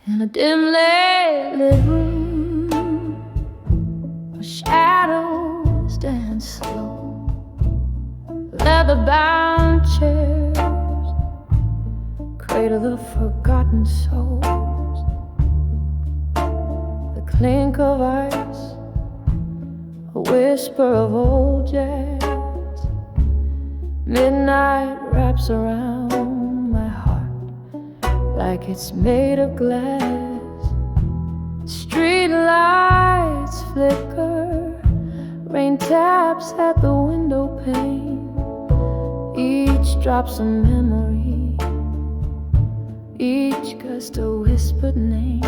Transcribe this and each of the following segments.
In a dimly lit room, where shadows dance slow, leather-bound chairs cradle the forgotten souls. The clink of ice, a whisper of old jazz. Midnight wraps around my heart like it's made of glass. Street lights flicker, rain taps at the window pane. Each drop's a memory, each gust a whispered name.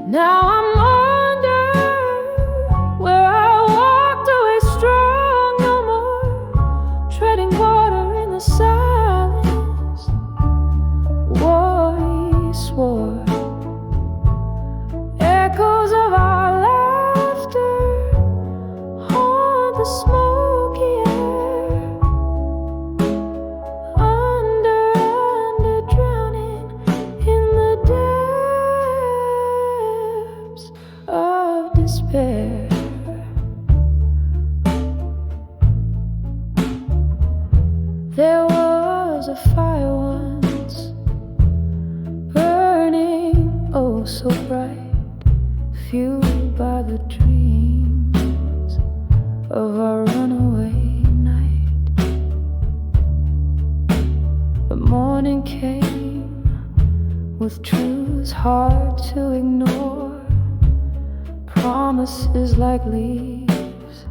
Now I'm under where I walked away strong no more, treading water in the silence. War we swore, echoes of our laughter haunt the smoky air. Under, drowning in the depths of despair. There was a fire once, burning oh so bright, fueled by the dreams of our runaway night. The morning came with truths hard to ignore, promises like leaves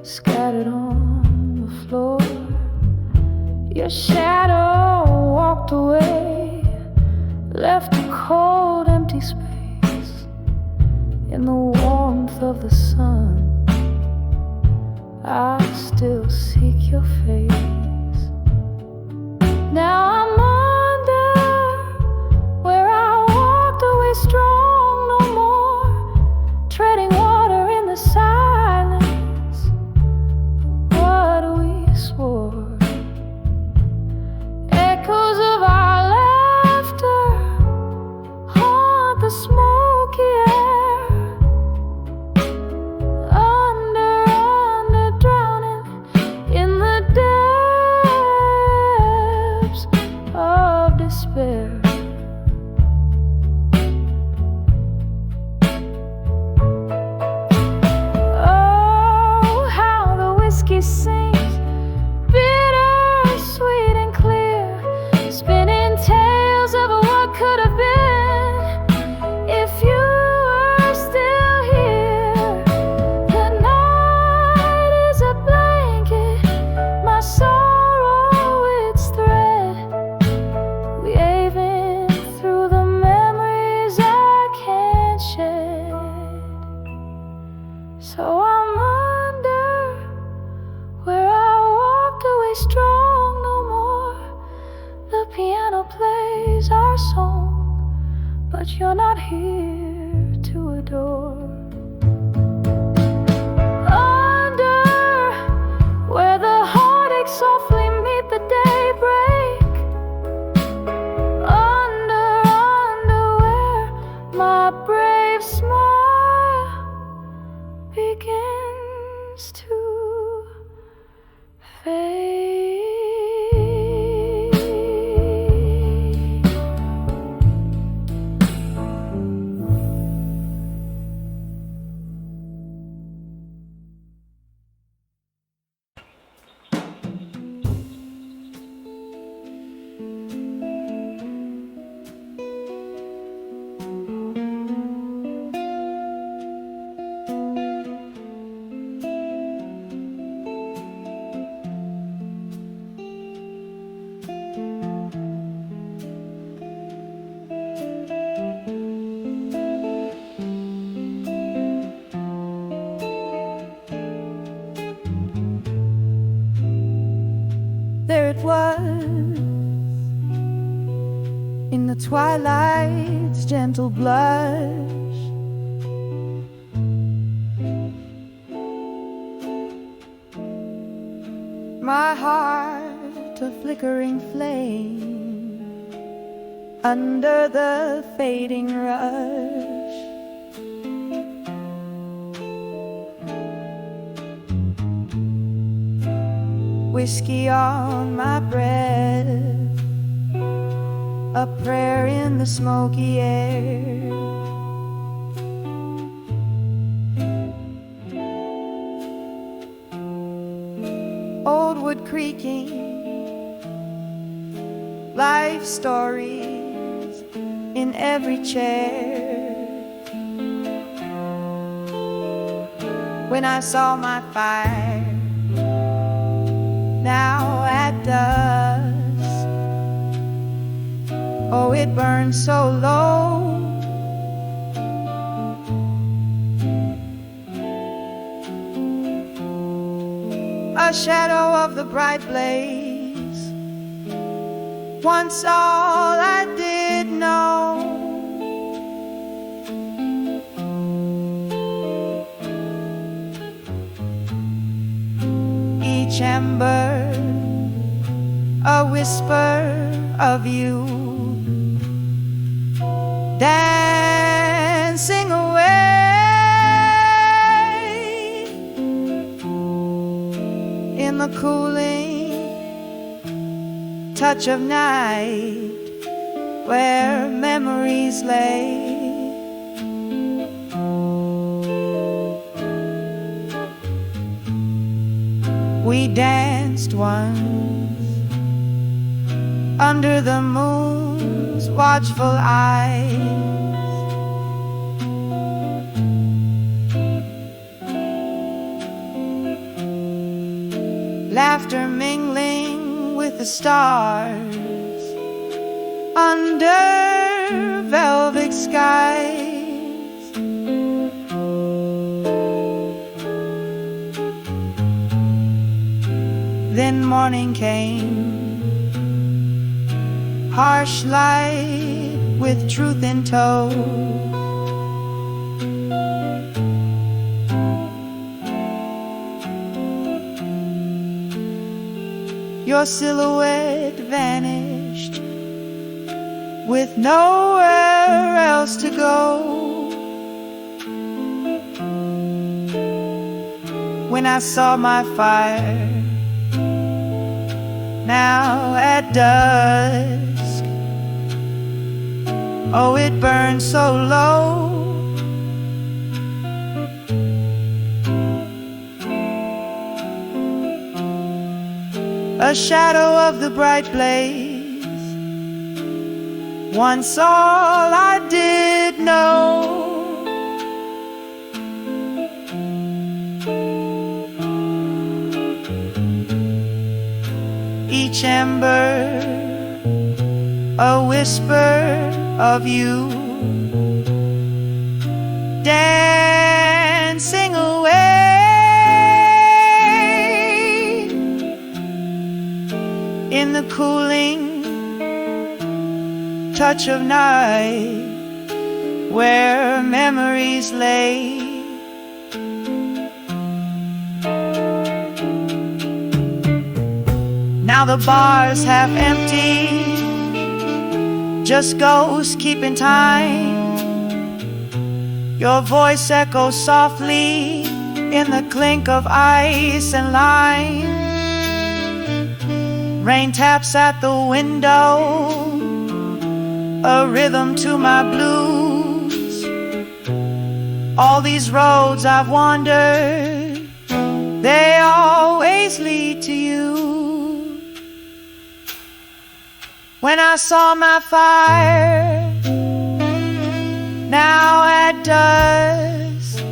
scattered on the floor. Your shadow walked away, left a cold, empty space. In the warmth of the sun, I still seek your face. Now I'm under where I walked away strong no more, treading water in the silence. What we swore, echoes of our laughter haunt the smoky air. Under, drowning in the depths of despair. Oh, how the whiskey sings, bitter, sweet and clear, spinning tales of what could have been if you were still here. The night is a blanket, my sorrow its thread, weaving through the memories I can't shed. So I'm under where I walked away strong no more. The piano plays our song, but you're not here to adore. Under where the heartaches softly meet the daybreak. Under where my brave smile begins to fade. There it was, in the twilight's gentle blush, my heart a flickering flame, under the fading rush. Whiskey on my breath, a prayer in the smoky air. Old wood creaking, life stories in every chair. When I saw my fire now at dusk, oh, it burned so low. A shadow of the bright blaze, once all I did know. Each ember, a whisper of you, dancing away in the cooling touch of night where memories lay. We danced once under the moon's watchful eyes. Laughter mingling with the stars under velvet skies. Then morning came, harsh light with truth in tow. Your silhouette vanished with nowhere else to go. When I saw my fire now at dusk, oh, it burned so low. A shadow of the bright blaze, once all I did know. Each ember, a whisper of you, dancing away in the cooling touch of night where memories lay. Now the bar's half empty, just ghosts keeping time. Your voice echoes softly in the clink of ice and lime. Rain taps at the window, a rhythm to my blues. All these roads I've wandered, they always lead to you. When I saw my fire now at dusk,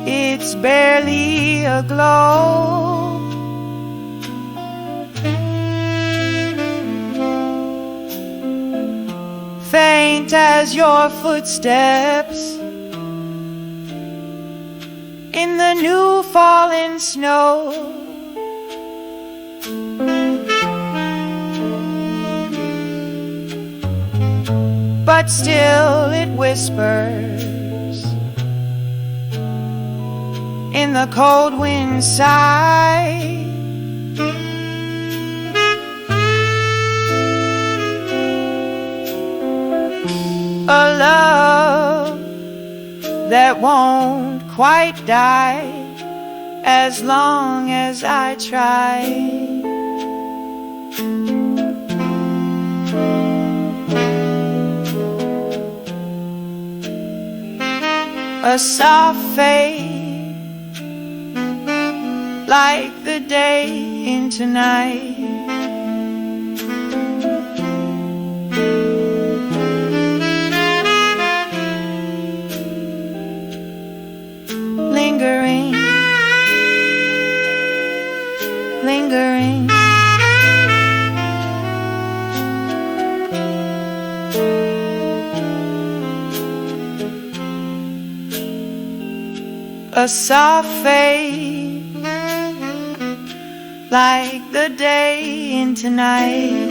it's barely a glow. Faint as your footsteps in the new fallen snow. But still it whispers in the cold wind sigh. A love that won't quite die as long as I try. A soft fade like the day into night. Lingering, lingering. A soft fade like the day into night.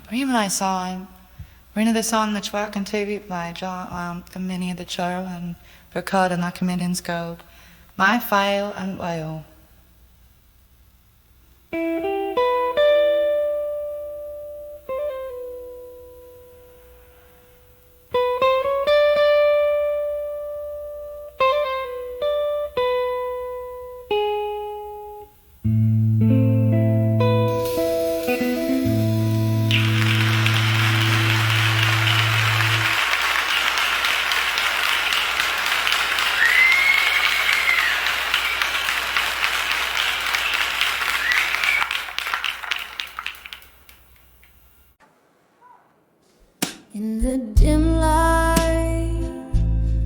Prima song, another song na čvarkan TV by Kamini the Char and Berkada na Kamidinsko, My File and Wayo. In the dim light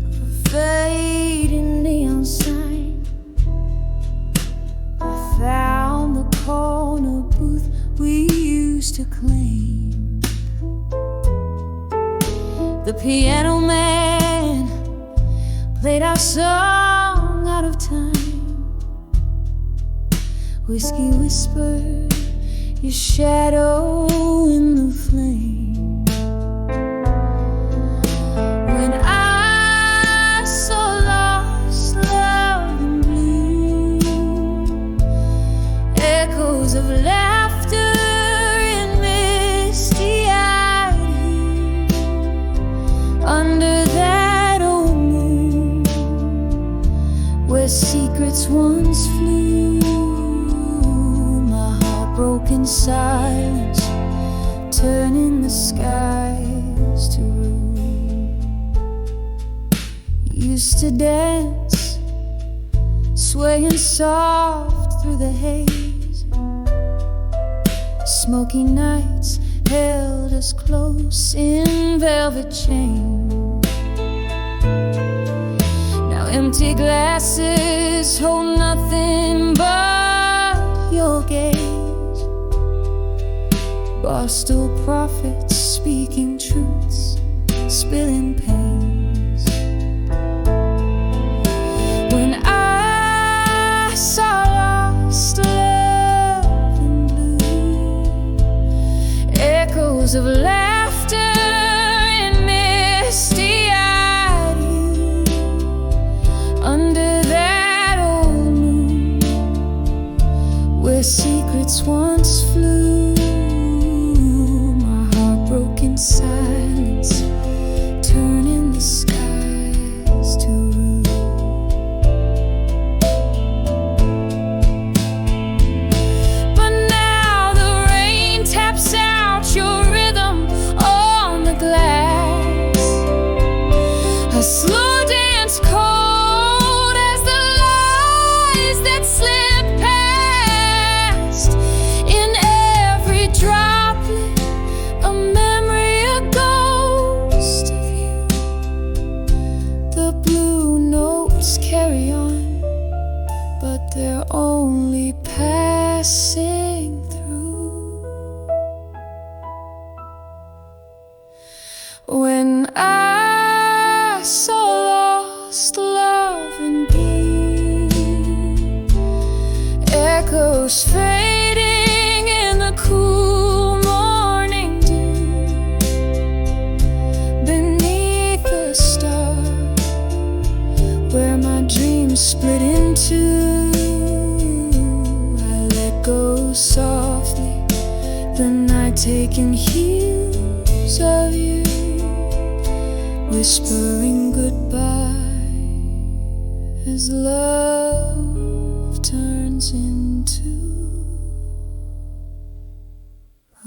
of a fading neon sign, I found the corner booth we used to claim. The piano man played our song out of time. Whiskey whispered your shadow in the flame. Of laughter and misty-eyed under that old moon where secrets once flew. My heart broke in silence, turning the skies to ruin. Used to dance, swaying soft through the haze. Smoky nights held us close in velvet chains. Now empty glasses hold nothing but your gaze. Barstool prophets speaking truths, spilling pains. When I saw lost echoes of laughter and misty-eyed you under that old moon where secrets once flew. My heart broke in silence, turning the skies to ruin. But now the rain taps out your rhythm on the glass. A slow dance cold as the lies that slip past. In every droplet, a memory, a ghost of you. The blue notes carry on, but they're only passing through. When I saw lost love and Echoes fading in the cool morning dew, beneath the stars where my dreams split in two. I let go softly, the night taking hues of you, whispering goodbye as love turns into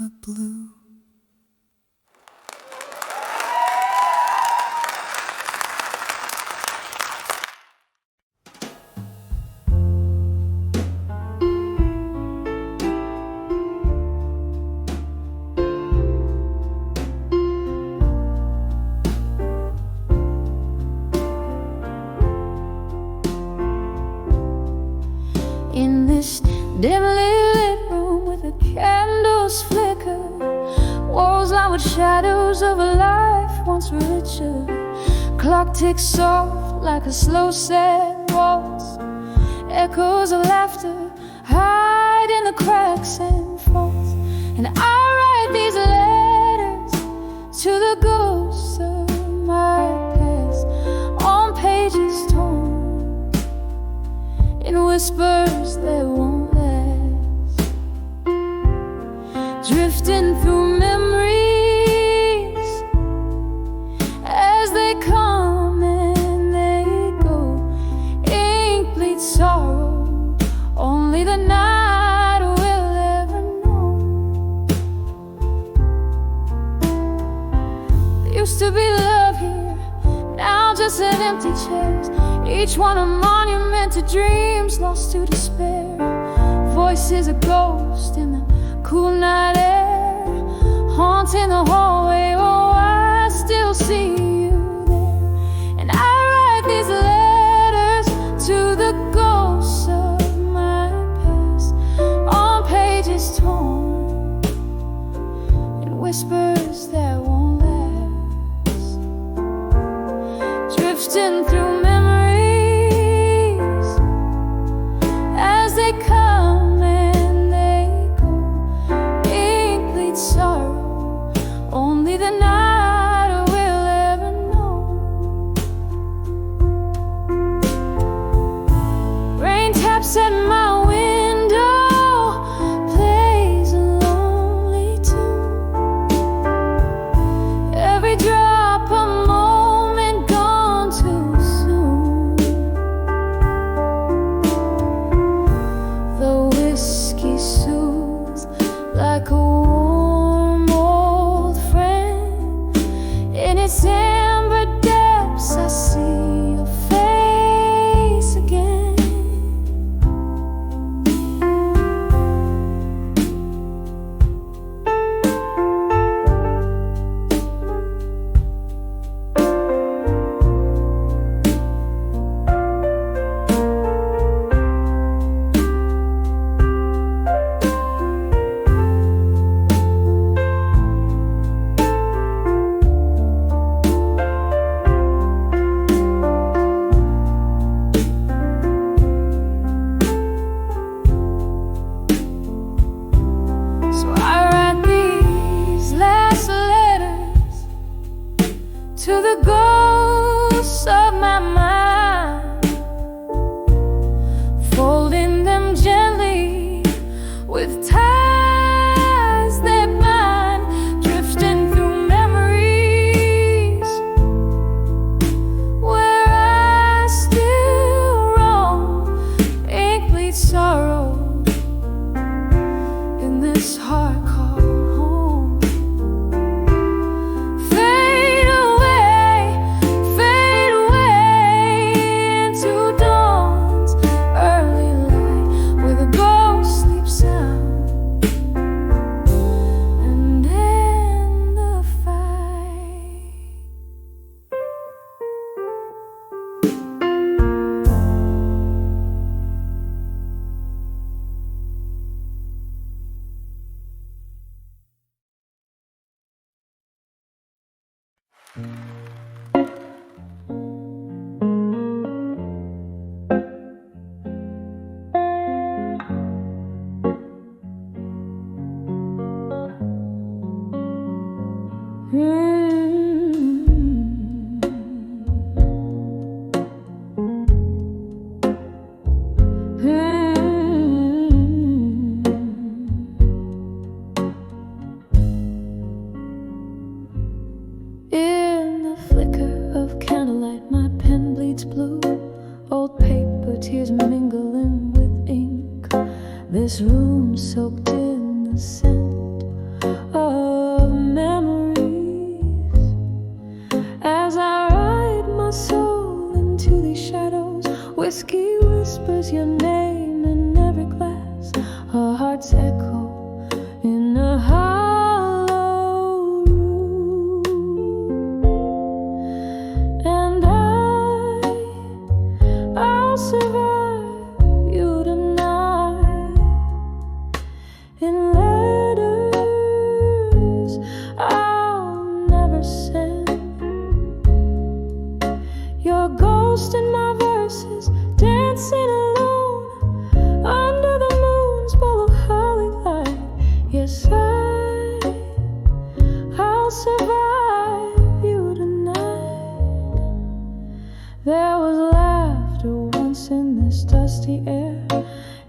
a blue. In this dimly lit room with the candles flicker, walls lined with shadows of a life once richer. Clock ticks soft like a slow sad waltz. Echoes of laughter hide in the cracks and faults. And I write these letters to the ghosts of my past on pages torn, in whispers that won't last, drifting through memories as they come and they go. Ink bleeds sorrow, only the night will ever know. There used to be love here, now just an empty chairs, each one a monument to dreams lost to despair. Voices a ghost in the cool night air, haunting the hallway. Oh, I still see you there. And I write these letters to the ghosts of my past on pages torn, in whispers that won't last, drifting through they come and they go. Ink bleeds sorrow, only the night will ever tears mingling with ink. This room soaked in the scent of memories. As I ride my soul into these shadows, whiskey whispers your name in every glass. Our hearts echo in a hollow room. And I'll survive you tonight in letters I'll never send. Your ghost in my verses, dancing alone under the moon's ball of holly light. Yes, I'll survive you tonight. There was laughter once in this dusty air,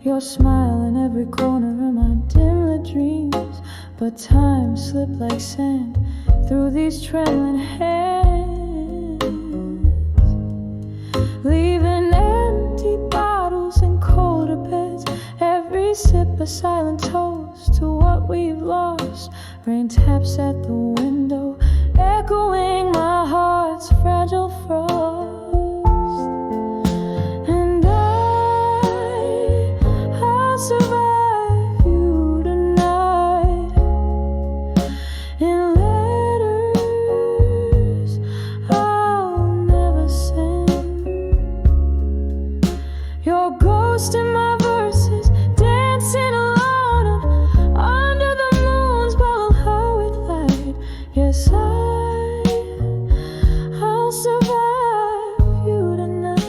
your smile in every corner of my dim-lit dreams. But time slipped like sand through these trembling hands, leaving empty bottles and colder beds. Every sip a silent toast to what we've lost. Rain taps at the window, echoing my heart's fragile frost. And I'll survive you tonight in letters I'll never send. Your ghost in my verses, dancing alone under the moon's ball of holly light. Yes, I'll survive you tonight.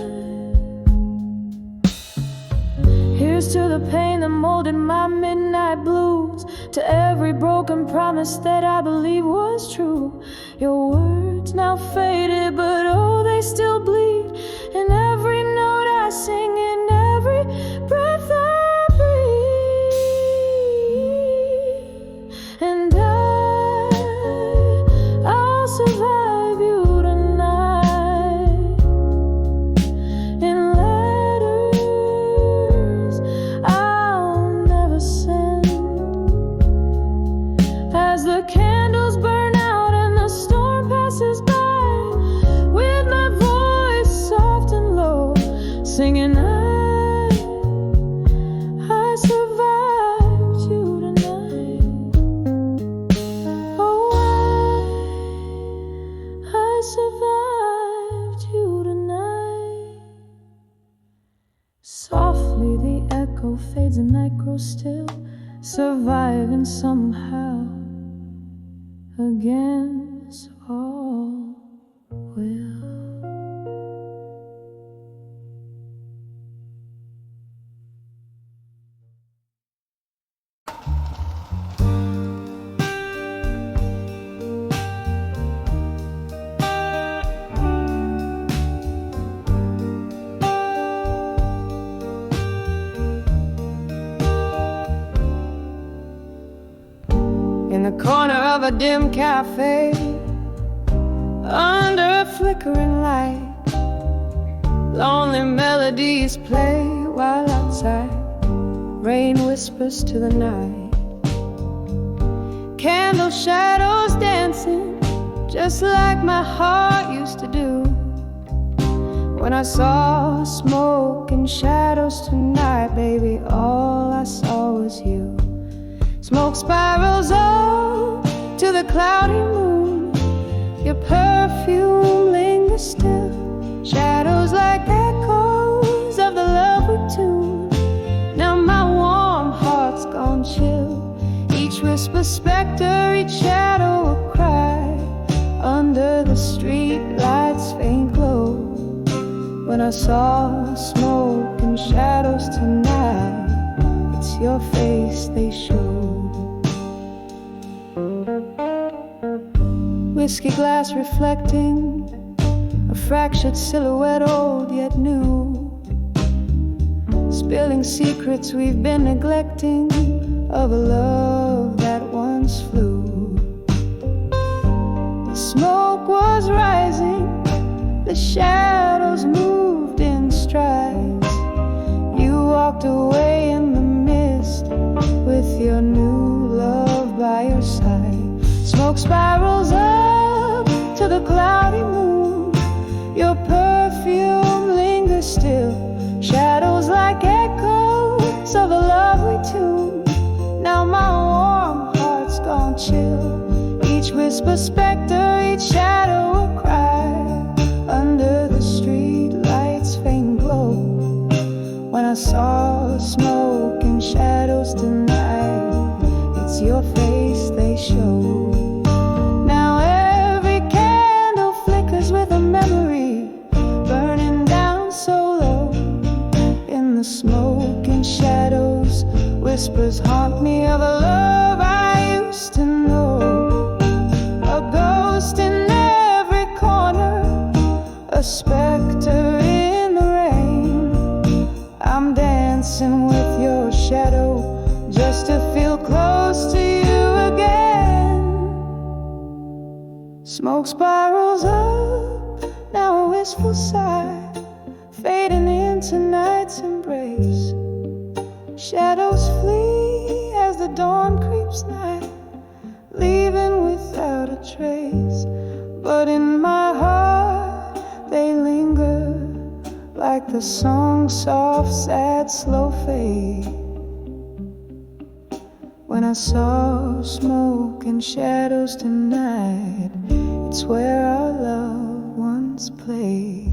Here's to the pain that molded my midnight blues, to every broken promise that I believe was true. Your words now faded, but oh, they still bleed in every note I sing, in every breath I breathe. And I'll survive you tonight in letters I'll never send. As the candles burn out and the storm passes by, with my voice soft and low, singing I survived you tonight. Oh, I survived you tonight. Softly the echo fades and night grows still, surviving somehow against all will. In the corner of a dim cafe, under a flickering light, lonely melodies play while outside rain whispers to the night. Candle shadows dancing just like my heart used to do. When I saw smoke and shadows tonight, baby, all I saw was you. Smoke spirals up to the cloudy moon, your perfume lingers still. Shadows like echoes of the love we tuned. Now my warm heart's gone chill. Each whisper specter, each shadow a cry, under the street light's faint glow. When I saw smoke and shadows tonight, it's your face they showed. Whiskey glass reflecting a fractured silhouette, old yet new, spilling secrets we've been neglecting of a love that once flew. The smoke was rising, the shadows moved in strides. walked away in the mist with your new love by your side. Smoke spirals up to the cloudy moon. Your perfume lingers still. Shadows like echoes of a love we tuned. Now my warm heart's gone chill. Each whisper specter, each shadow a cry. Under the street lights faint glow. When I saw smoke and shadows tonight, it's your face they show. Now every candle flickers with a memory, burning down so low. In the smoke and shadows, whispers haunt me of a love I used to know. A ghost in every corner, a specter in the rain. I'm dancing with your shadow just to feel close to you again. Smoke spirals up, now a wistful sigh, fading into night's embrace. Shadows flee as the dawn creeps nigh, leaving without a trace. But in my heart they linger, like the song's soft, sad, slow fade. When I saw smoke and shadows tonight, it's where our love once played.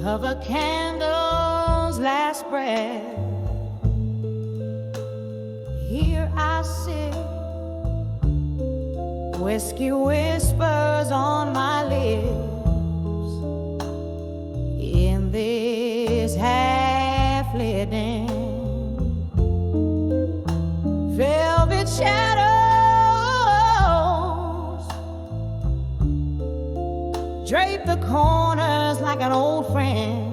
Of a candle's last breath, here I sit, whiskey whispers on my lips, in this half-lit inn. Velvet shadows drape the corners like an old friend,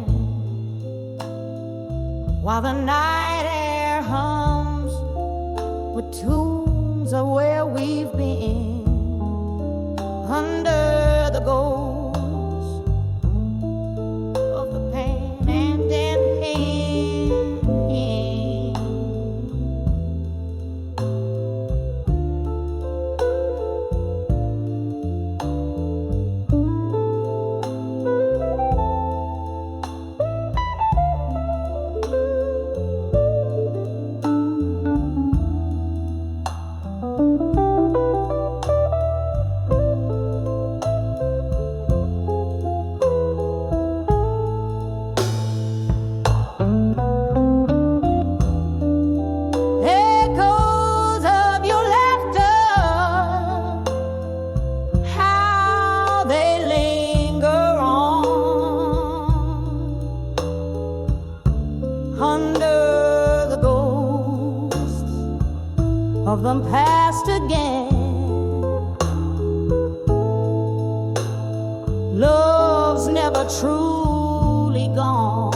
while the night air hums with tunes of where we've been. Under the ghost of the pain and pain. Of them past again. Love's never truly gone.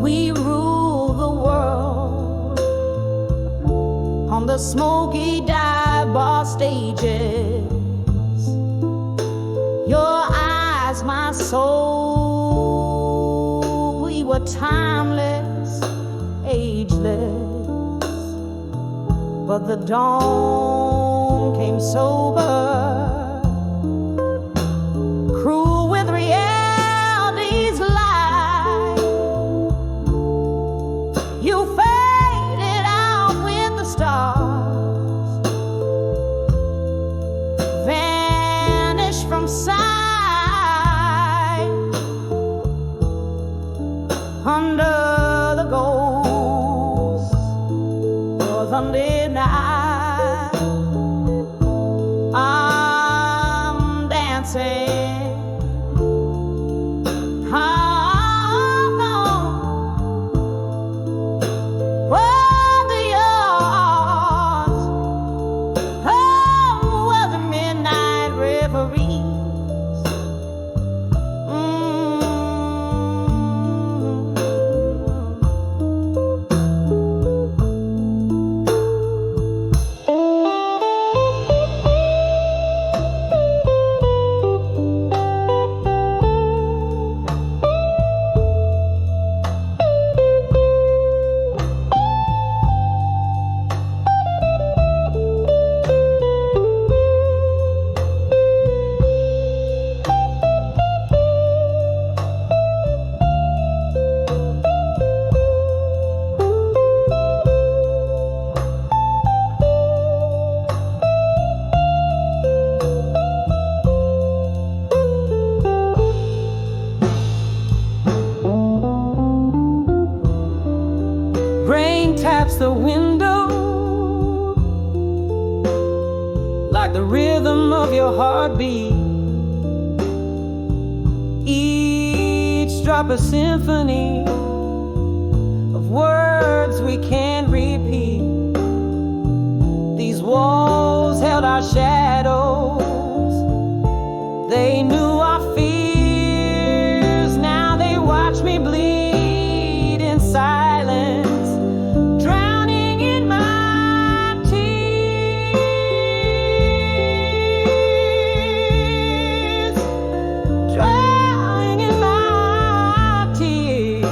We rule the world on the smoky dive bar stages. Your eyes, my soul, we were timeless, ageless, but the dawn came sober, cruel with reality's lie. You faded out with the stars, vanished from sight. the window, like the rhythm of your heartbeat. Each drop a symphony of words we can't repeat. These walls held our shadows. They knew our fears. Now they watch me bleed in silence, drowning in my tears, drowning in my tears.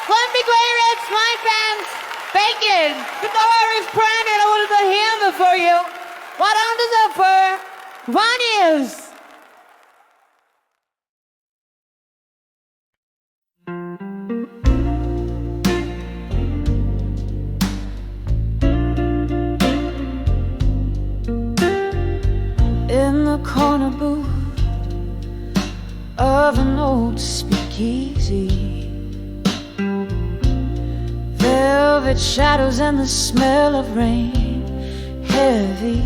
One big way red my pants, bacon. Guitar is prime and I wanted the hammer for you. What on does that for? One is. In the corner booth of an old speakeasy, velvet shadows and the smell of rain heavy,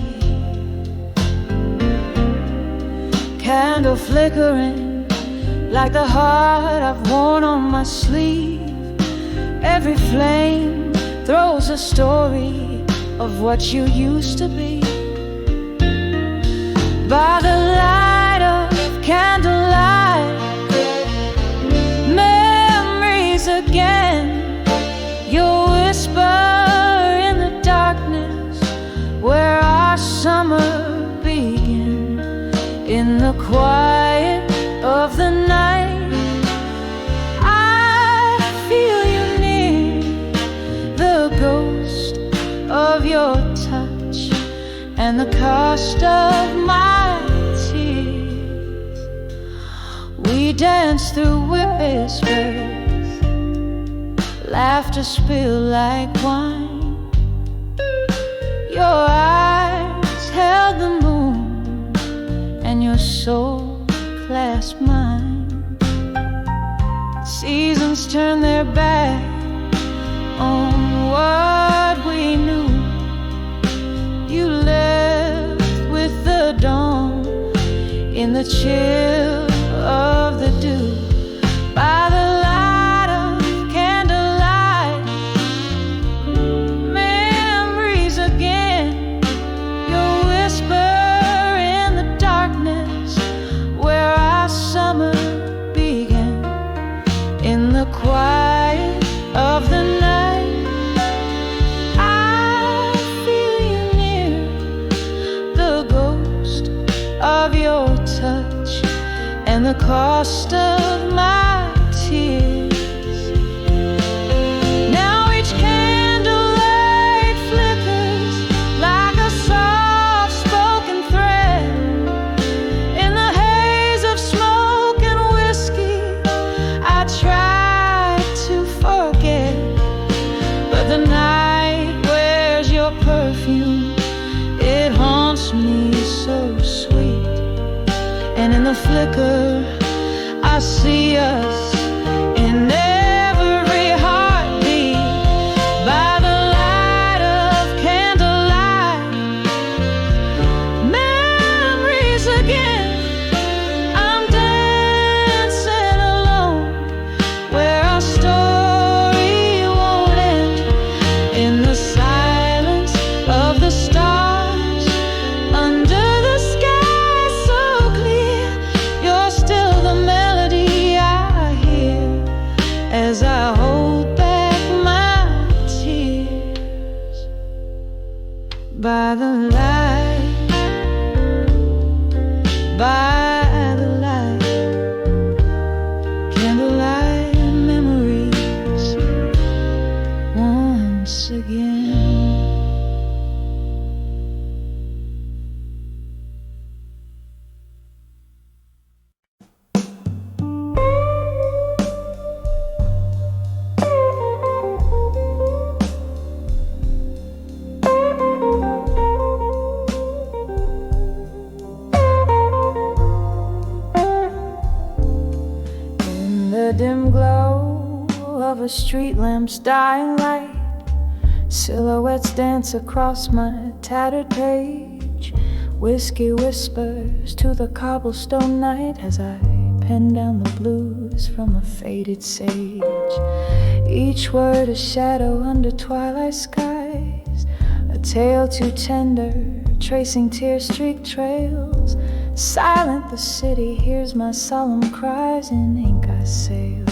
candle flickering like the heart I've worn on my sleeve. Every flame throws a story of what you used to be. By the light of candlelight, memories again. You'll whisper in the darkness where our summer began. In the quiet of the night, I feel you near, the ghost of your touch and the cost of my tears. We dance through whispers, laughter spill like wine. Your eyes held the moon and your soul clasped mine. Seasons turn their back on what we knew. You left with the dawn in the chill of the dew. By the light of candlelight, memories again. You'll whisper in the darkness where our summer began. In the quiet of the night, I feel you near, the ghost of your touch and the cost of my tears. Now each candlelight flickers like a soft-spoken thread in the haze of smoke and whiskey. I try to forget, but the night wears your perfume. It haunts me so sweet. And in the flicker, I see us in every heartbeat. By the light of candlelight, memories again. I'm dancing alone where our story won't end. In the silence of the stars, under the sky so clear, by the light, by the light, candlelight memories once again. The dim glow of a street lamp's dying light, silhouettes dance across my tattered page. Whiskey whispers to the cobblestone night as I pen down the blues from a faded sage. Each word a shadow under twilight skies, a tale too tender, tracing tear-streaked trails. Silent the city hears my solemn cries, in ink I sail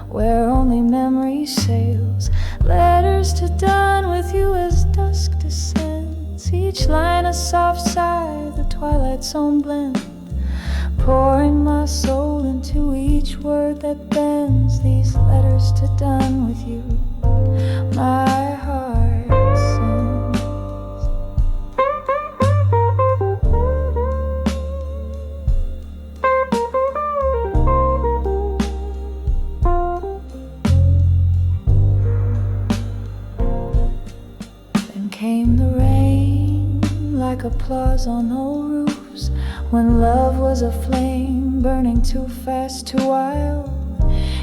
where only memory sails. Letters to dawn with you as dusk descends, each line a soft sigh, the twilight's own blend. Pouring my soul into each word that bends, these letters to dawn with you, my heart sends. Came the rain like applause on old roofs, when love was a flame burning too fast, too wild.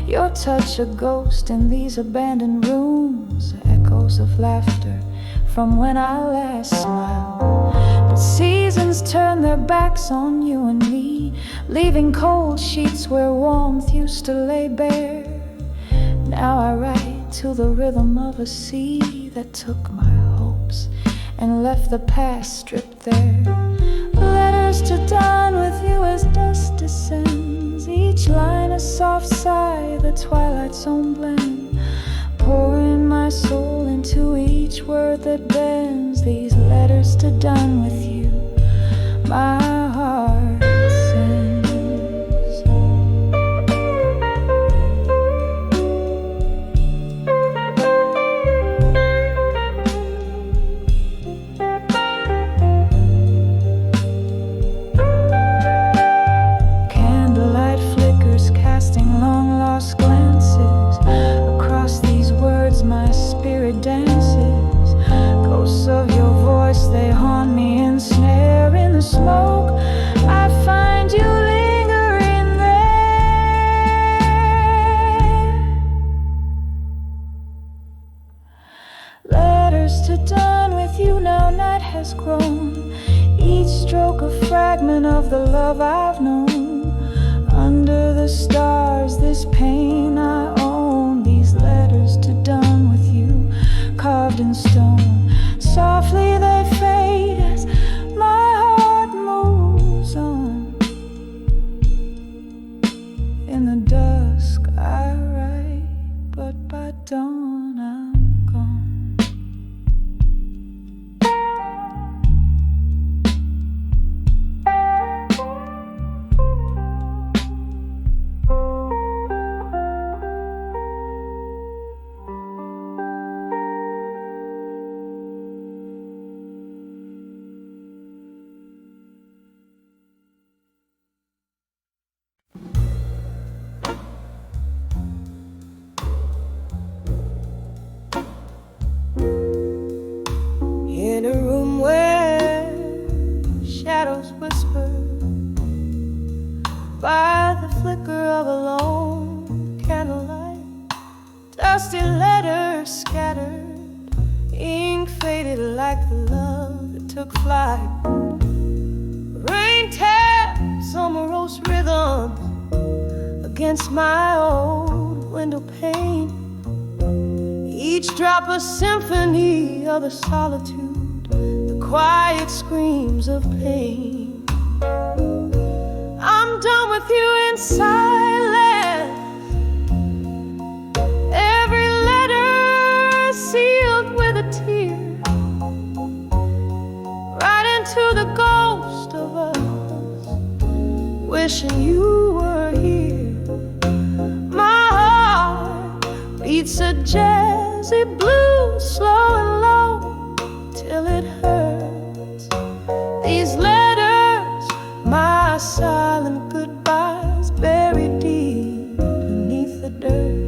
Your touch a ghost in these abandoned rooms, echoes of laughter from when I last smiled. But seasons turn their backs on you and me, leaving cold sheets where warmth used to lay bare. Now I write to the rhythm of a sea that took my hopes and left the past stripped there. Letters to dawn with you as dusk descends, each line a soft sigh, the twilight's own blend. Pouring my soul into each word that bends, these letters to dawn with you, my heart sends. Dances, ghosts of your voice, they haunt me and snare in the smoke. I find you lingering there. Letters to dawn with you, now night has grown, each stroke a fragment of the love I've known. Under the stars, this pain I own, these letters to dawn with you, carved in stone. Softly they fade as my heart moves on. In the dusk I write, but by dawn I'm gone. In a room where shadows whisper, by the flicker of a lone candlelight, dusty letters scattered, ink faded like the love that took flight. Rain taps on morose rhythms against my old window pane, each drop a symphony of the solitude, the quiet screams of pain. I'm done with you in silence, every letter sealed with a tear. a jazzy blues, slow and low, till it hurts. These letters, my silent goodbyes, buried deep beneath the dirt.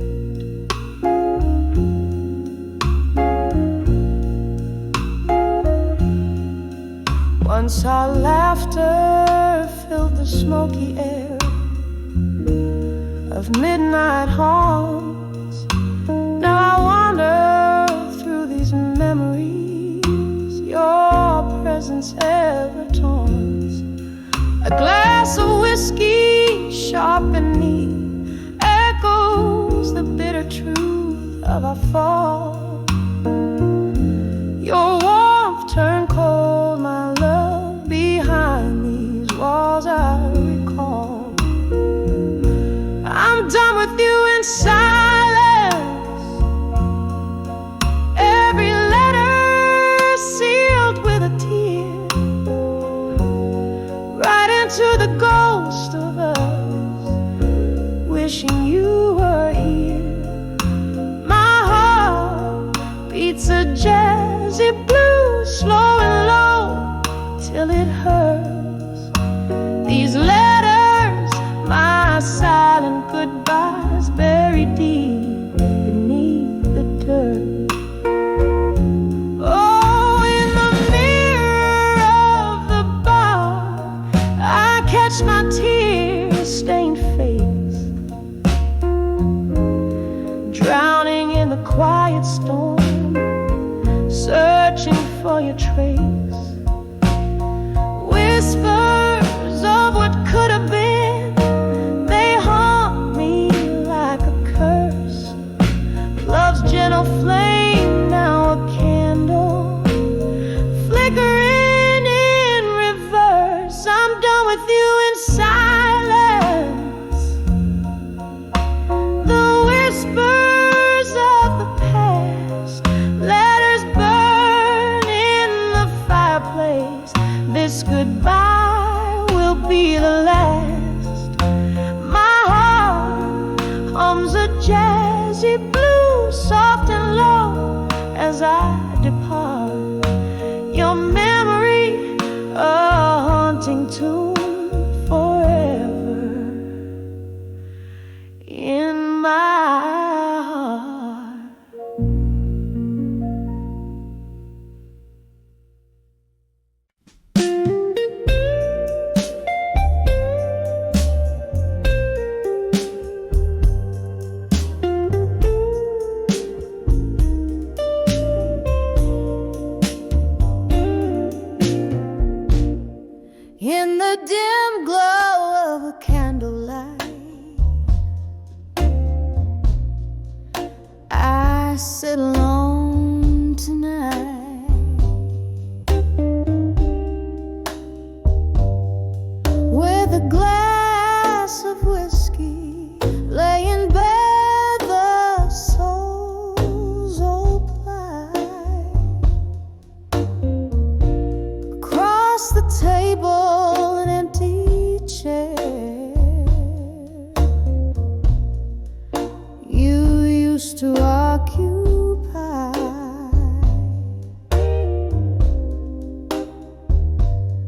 Once our laughter filled the smoky air of midnight haunts. Now I wander through these memories your presence ever taunts. A glass of whiskey, sharp and neat, echoes the bitter truth of our fall. Your warmth turned cold, my love, behind these walls I recall. I'm done with you in silence. Every letter sealed with a tear, right into the ghost of us, wishing you were here. My heart beats a jazzy blues, slow and low, till it hurts. These letters, my silent goodbyes, buried deep beneath the dirt. Oh, in the mirror of the bar, I catch my tear-stained face, drowning in the quiet storm, searching for your trace. Whispers of what could have been, they haunt me like a curse. Love's gentle flame, now a candle, flickering in reverse. I'm done with you in silence. The whispers of the past, letters burn in the fireplace. This goodbye will be the last. My heart hums a jazzy blues, soft and low, as I depart. Your memory, a haunting tune forever in my heart. In the dim glow of a candlelight, I sit alone tonight, with a glass of whiskey, laying bare the soul's old plight. Across the table, an empty chair you used to occupy.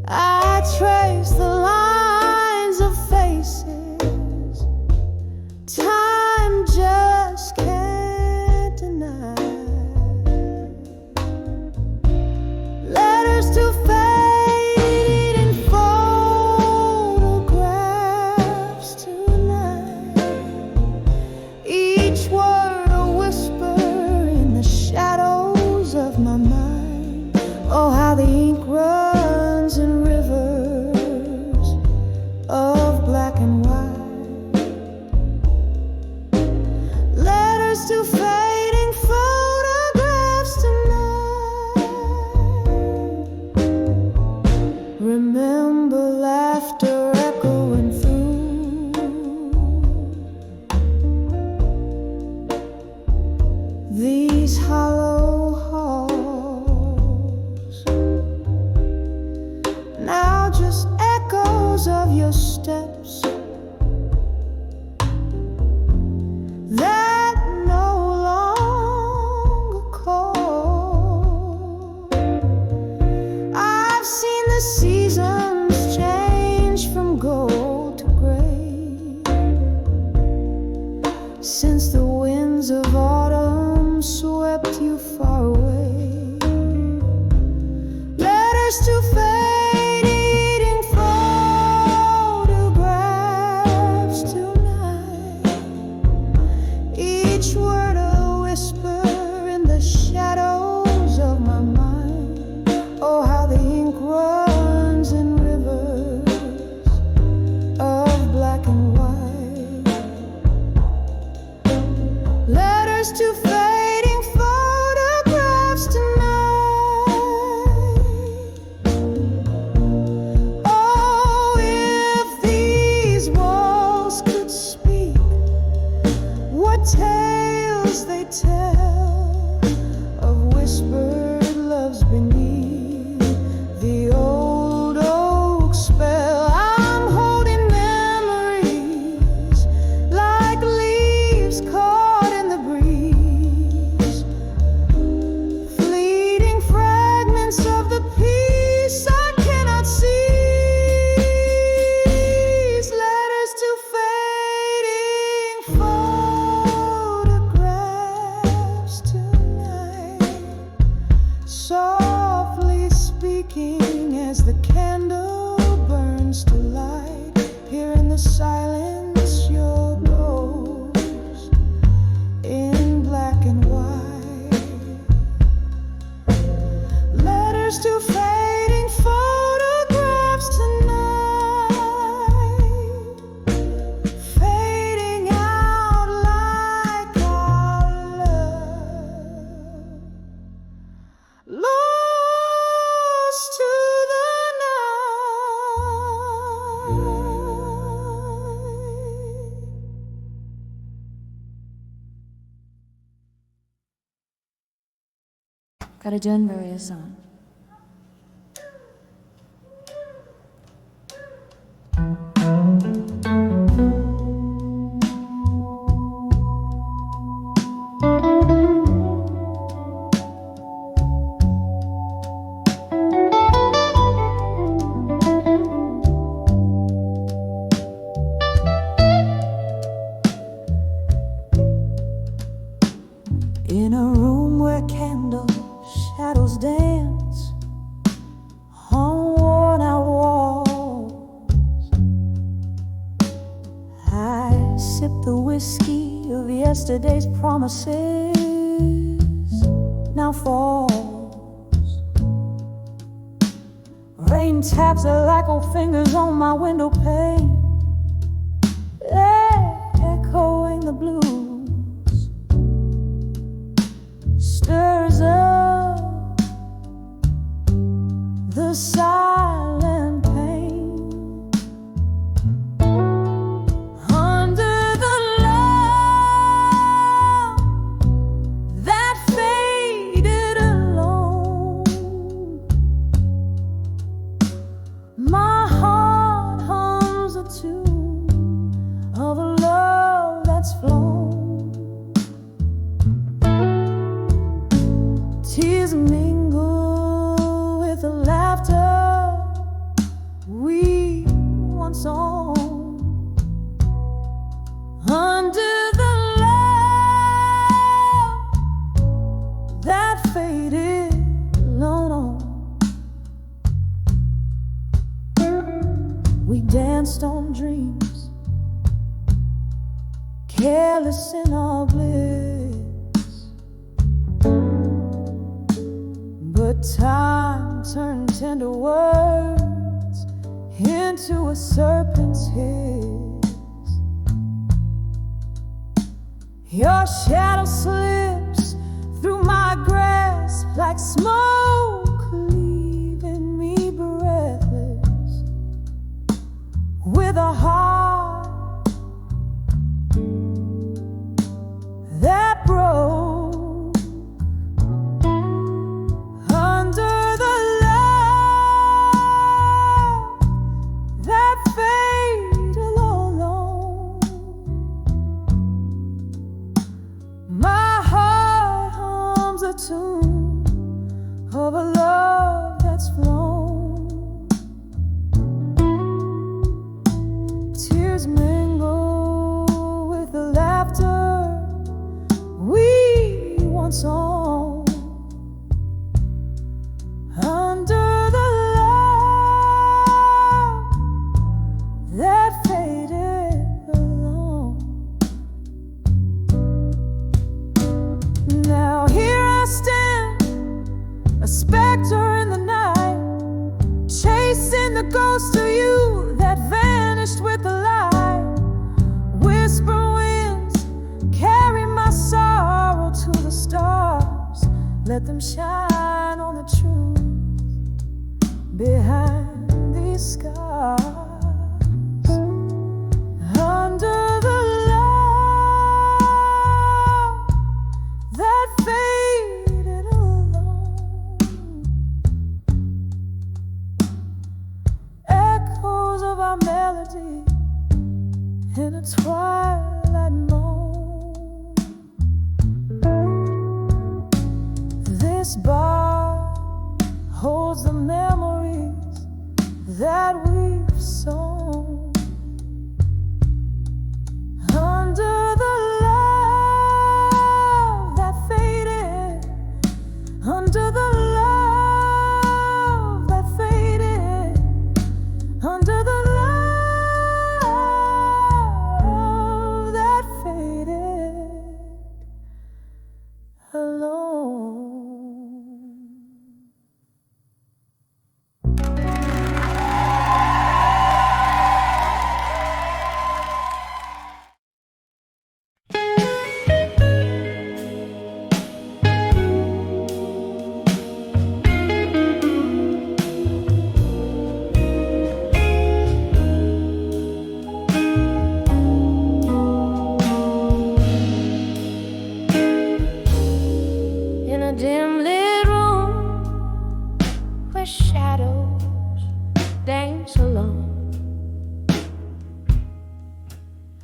I trace the lines of faces time just can't deny. Letters to fade in photographs tonight, each word a whisper in the shadows of my mind. Oh, how the ink runs in rivers of black and white. Letters to fading photographs tonight. Remember laughter echoing through these hollow halls. Now just echoes of your steps that no whispered loves beneath the old oak spell. I'm holding memories like leaves caught in the breeze, fleeting fragments of the peace I cannot seize. Letters to fading photographs tonight, softly speaking as the candle burns to light. Here in the silence, your ghost in black and white. Letters to fading photographs tonight, fading out like our love, lost to the night. Got a John Maria song. In a room where candle shadows dance on worn-out walls, I sip the whiskey of yesterday's promises. Now falls, rain taps are like old fingers on my window pane, echoing the blues. Stirs up the silent pain under the love that faded alone. My heart hums a tune of a love that's flown. Tears mingle with the laughter we once owned. Under the love that faded alone. We danced on dreams, careless in our bliss. But time turned tender words into a serpent's hiss. Your shadow slips through my grasp like smoke, leaving me breathless with a heart that broke. Tune of a love that's flown. Tears mingle with the laughter we once owned. Under the love that faded alone. Now here I stand, a specter in the night, chasing the ghost of you that vanished with the light. Whisper winds carry my sorrow to the stars. Let them shine on the truth behind these scars. Under the love that faded alone. a twilight moan. This bar holds the memories that we've sown. Under the love that faded, under the love that faded, under the love that faded, alone. In a dim lit room where shadows dance alone,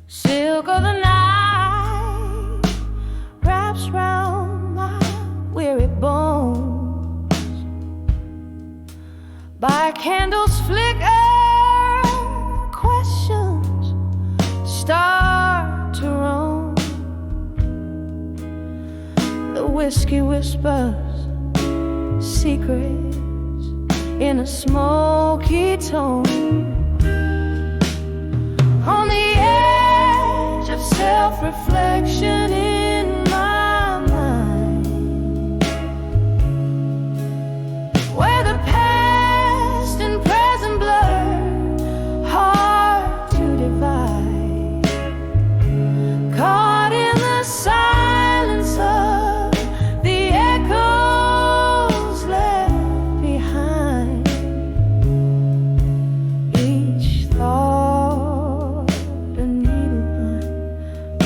silk of the night wraps round my weary bones. By candles flicker, questions start to roam. The whiskey whispers secrets in a smoky tone. On the edge of self-reflection in my mind, where the past and present blur, hard to divide. Caught in the silence of the echoes left behind. Each thought a needle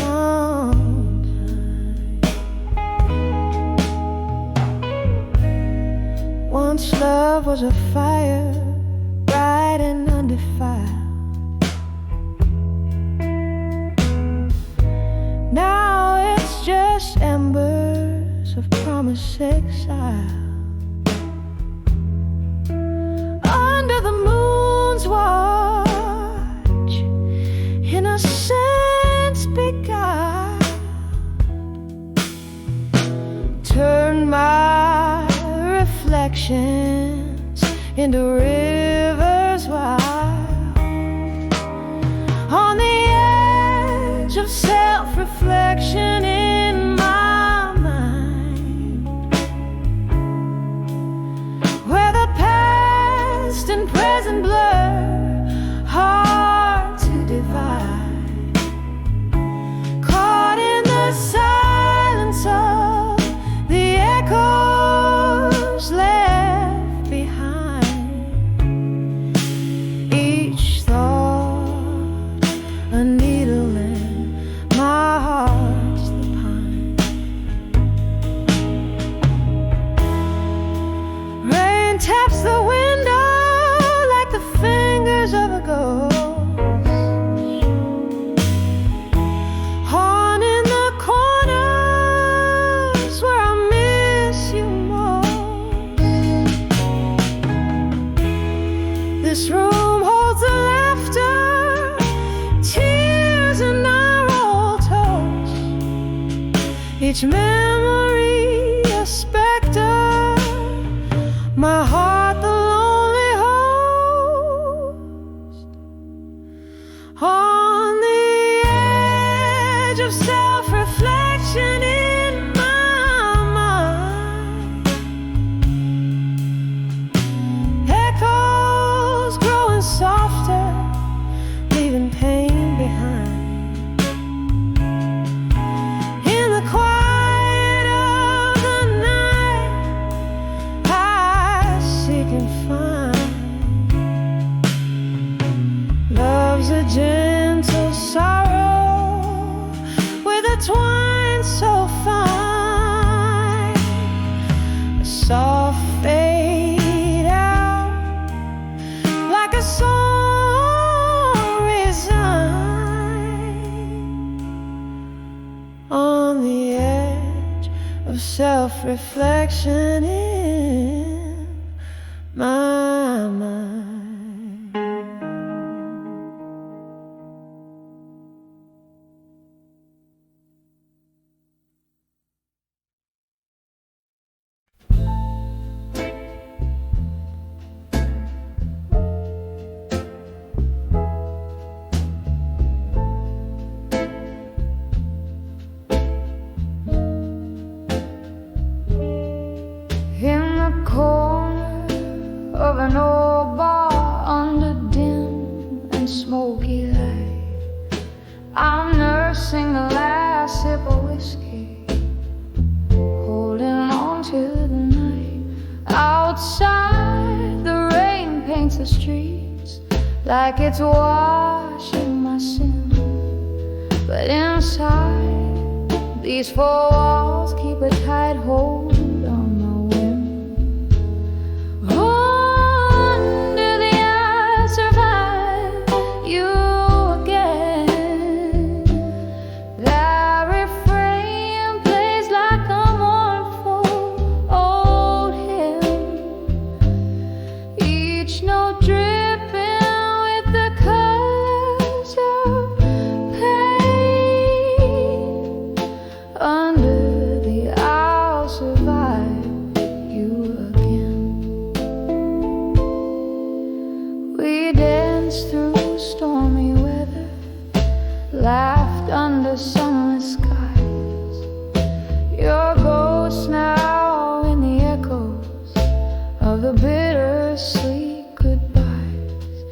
on time. Once love was a fire, bright and undefiled. Now it's just embers of promise exile. Under the moon's watch, innocence beguiled. Turn my reflections into rivers wild. On the edge of self-reflection in my mind, where the past and present blur, hard to divide. Caught in the silence of the echoes left behind. Each thought a needle in my heart's the pine. Rain taps the window like the fingers of a ghost. Haunting the corners where I miss you most. This room holds the laughter, tears, and our old toast. Each memory a specter, my heart the lonely host. On the edge of self-reflection in my mind, echoes growing softer, leaving pain behind. In the quiet self-reflection in my mind. Of an old bar under dim and smoky light, I'm nursing the last sip of whiskey, holding on to the night. Outside, the rain paints the streets like it's washing my sins, but inside, these four walls keep a tight hold on my whim. Through stormy weather, laughed under sunless skies. Your ghost now in the echoes of the bittersweet goodbyes.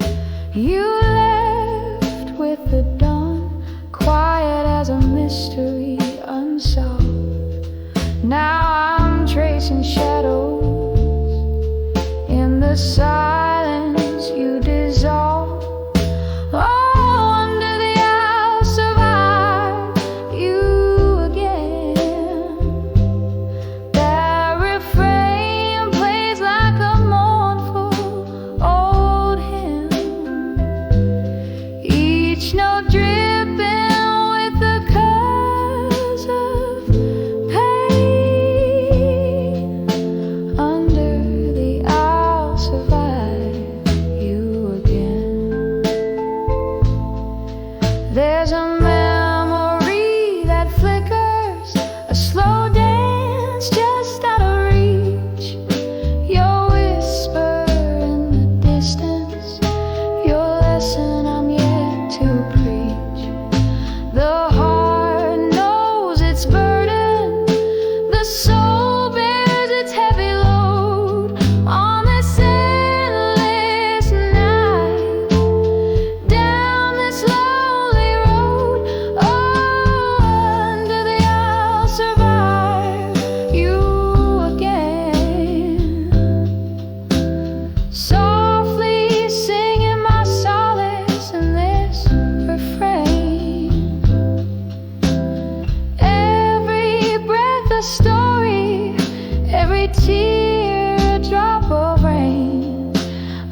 You left with the dawn, quiet as a mystery unsolved. Now I'm tracing shadows in the silence you dissolve. There's a memory that flickers, a slow dance just out of reach. Your whisper in the distance, your lesson I'm yet to preach. The heart knows its burden, the soul bears its heavy load on this endless night, down this lonely road. Under the I'll survive you again, softly singing my solace in this refrain. Every breath a story, every tear a drop of rain.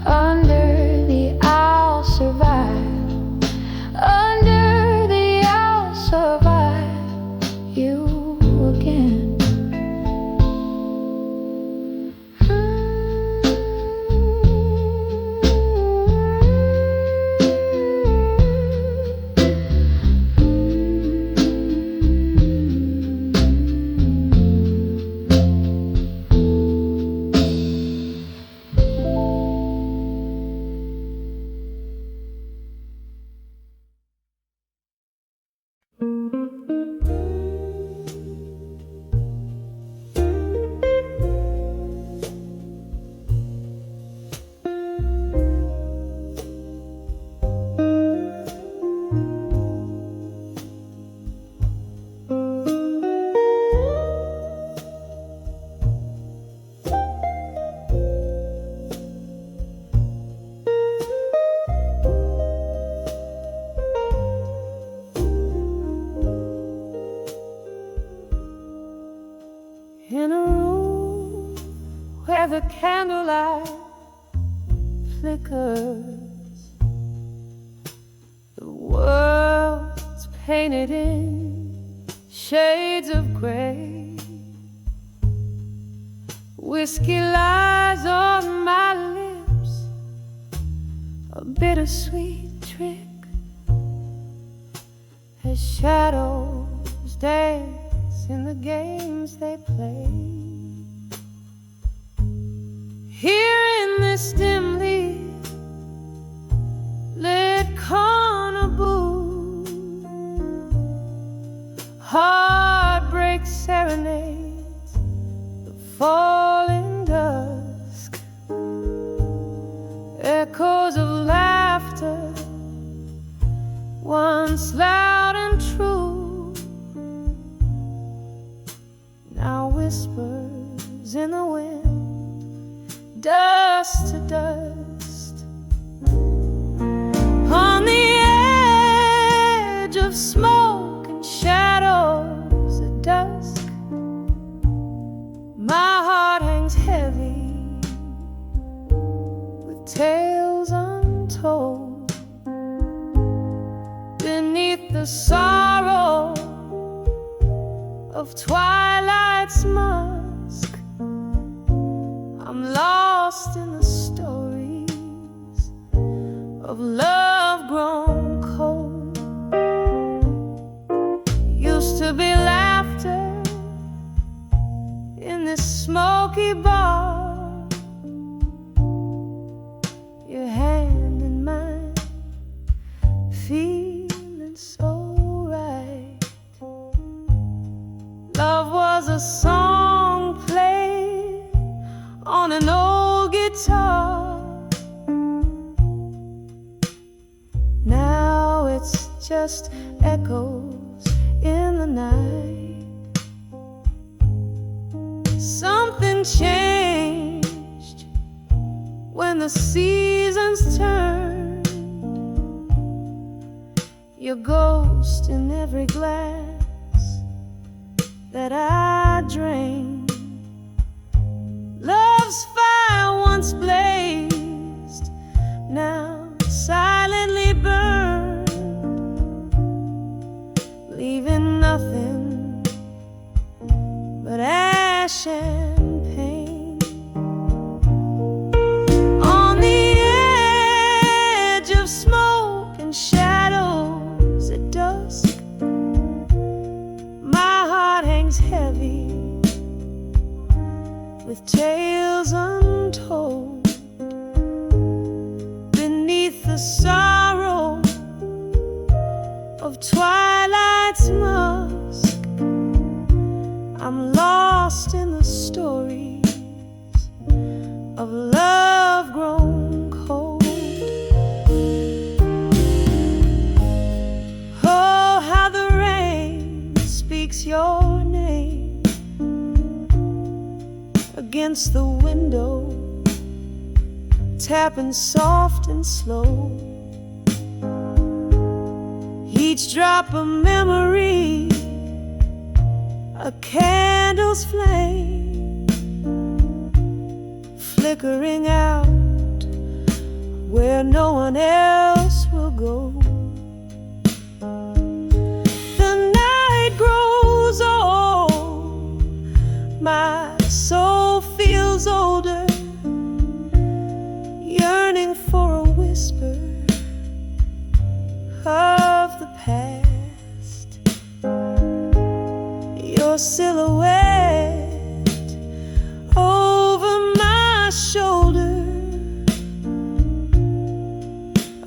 Under the I'll survive, under the I'll survive you again. In a room where the candlelight flickers, the world's painted in shades of gray. Whiskey lies on my lips, a bittersweet trick, as shadows dance in the games they play. Here in this dimly lit corner booth, heartbreak serenades the falling dusk, echoes of laughter once loud and true, now whispers in the wind, dust to dust. On the edge of smoke and shadows at dusk, my heart hangs heavy with tales untold. Beneath the sorrow of twilight's musk, I'm lost in the stories of love grown cold. Used to be laughter in this smoky bar, your hand in mine, feeling so right. Love was a song played on an old guitar. Now it's just echoes in the night. Something changed when the seasons turned. Your ghost in every glass that I drained. Love's fire once blazed, now silently burned, leaving nothing but ash and pain. On the edge of smoke and shadows at dusk, my heart hangs heavy with tales untold. Beneath the sorrow of twilight's musk, I'm lost in the stories of love grown cold. Oh, how the rain speaks your name against the window, tapping soft and slow. Each drop a memory, a candle's flame, flickering out where no one else will go. The night grows old, my soul feels older, yearning for a whisper of the past. Your silhouette over my shoulder,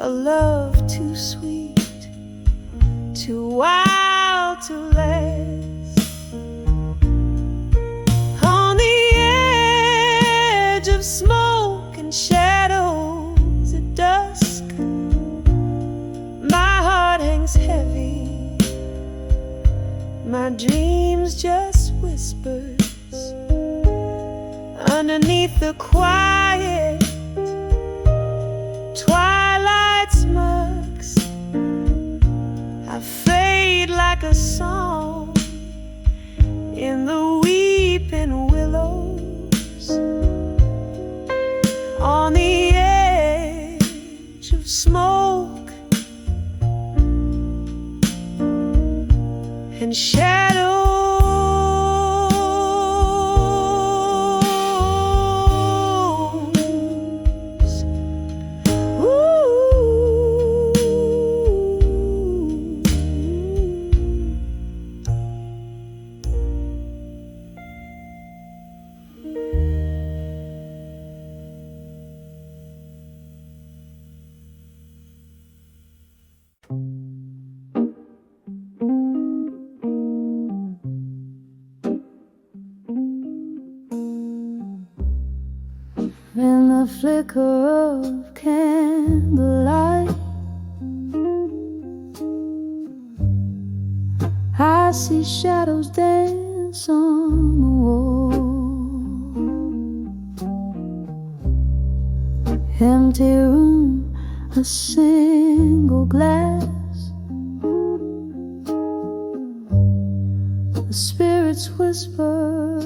a love too sweet, too wild to last. On the edge of smoke and shadows at dusk, my heart hangs heavy, my dreams just whispers underneath the quiet twilight's musk. I fade like a song in the weeping willows. On the edge of smoke and shadows in the flicker of candlelight. I see shadows dance on the wall. Empty room, a single glass. The spirits whisper a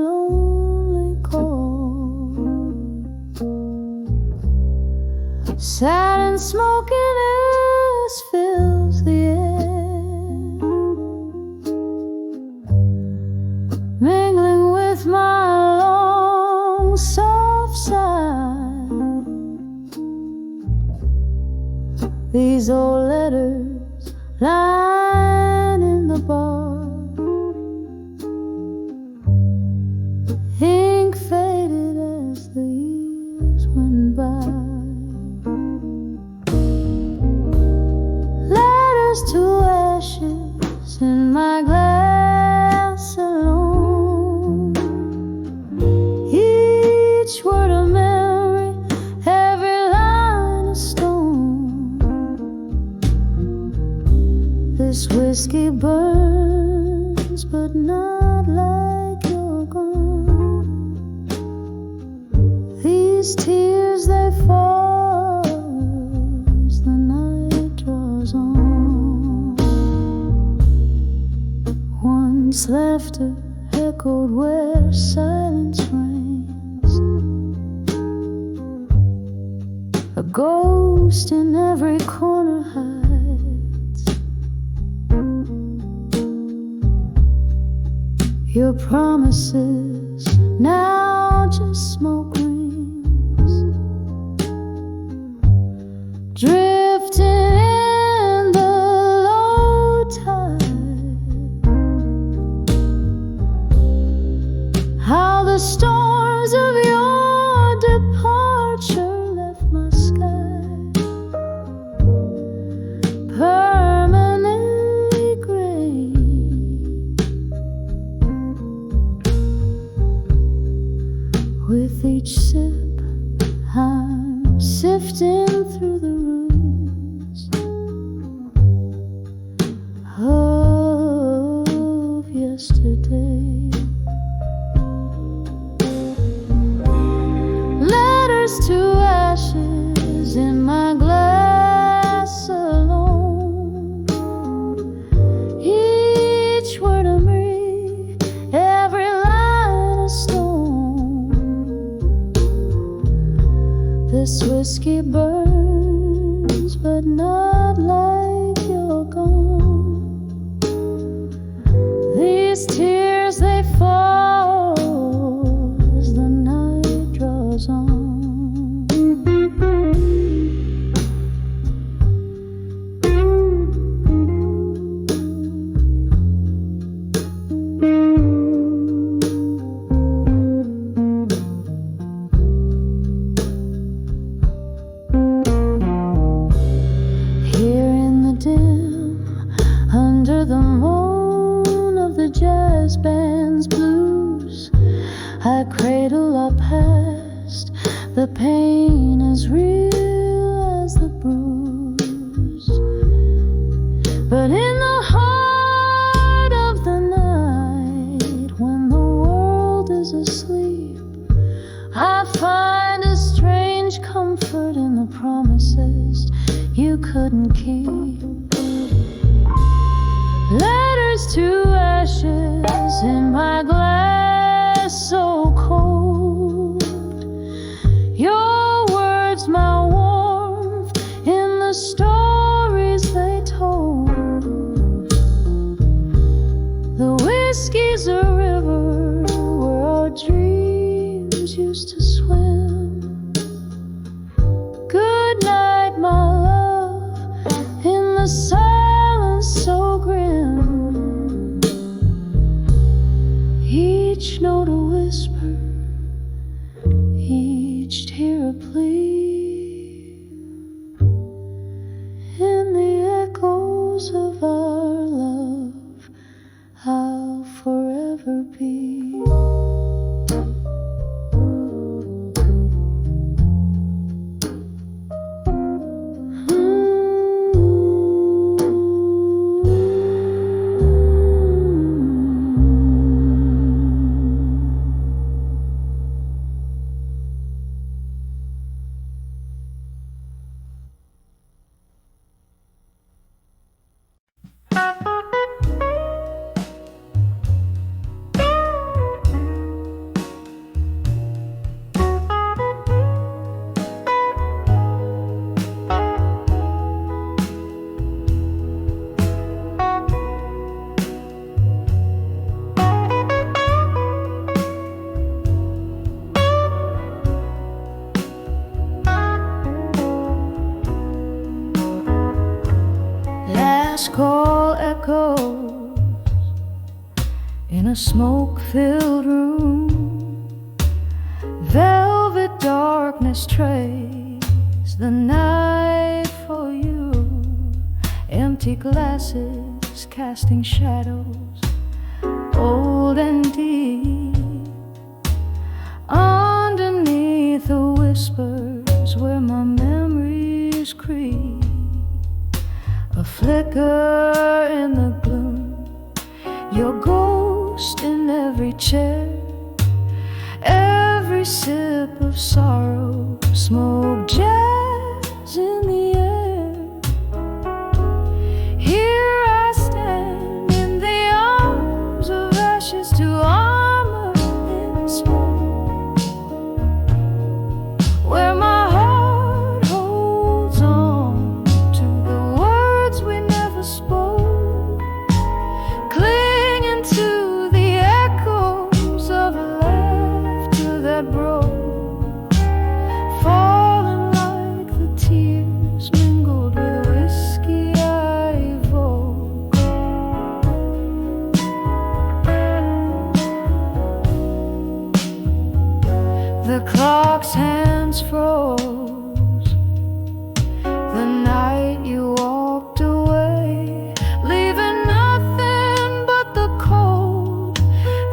lonely call. Sad and smokiness fills the air, mingling with my long soft sigh. These old letters lying in the bar, ink faded as the years went by. Letters to ashes in my glass alone. Each word a memory, every line a stone. This whiskey burns, but not like you're gone. These tears, they fall as the night draws on. Once laughter echoed where silence reigns, a ghost in every corner hides. Your promises now just smoke rings, drifting in the low tide. How the storms of your departure left my sky permanently gray. With each sip, I'm sifting through the rooms of yesterday. Letters to ashes in my glass alone. Each word a memory, every line a stone. This whiskey burns, but not like you're gone. These tears, they fall as the night draws on. Here in the dim, under the moan of the jazz band's blues, I cradle our past. The pain as real as the bruise, but in the heart of the night, when the world is asleep, I find a strange comfort in the promises you couldn't keep. Letters to ashes in my glass, so cold. Your words, my warmth, in the stories they told. The whiskey's a river where our dreams used to swim. Good night, my love, in the silence so grim. Each note a whisper, each tear a plea. In the echoes of our love, I'll forever be. last call echoes in a smoke-filled room. Velvet darkness trays the night for you. Empty glasses casting shadows, old and deep, underneath the whispers where my memories creep. A flicker in the gloom, your ghost in every chair, every sip of sorrow, smoke jazz in the air. Here I stand in the arms of ashes to armor in smoke, where my heart holds on to the words we never spoke, clinging to the echoes of a laughter that broke, falling like the tears mingled with whiskey I evoke. The clock's hands froze the night you walked away, leaving nothing but the cold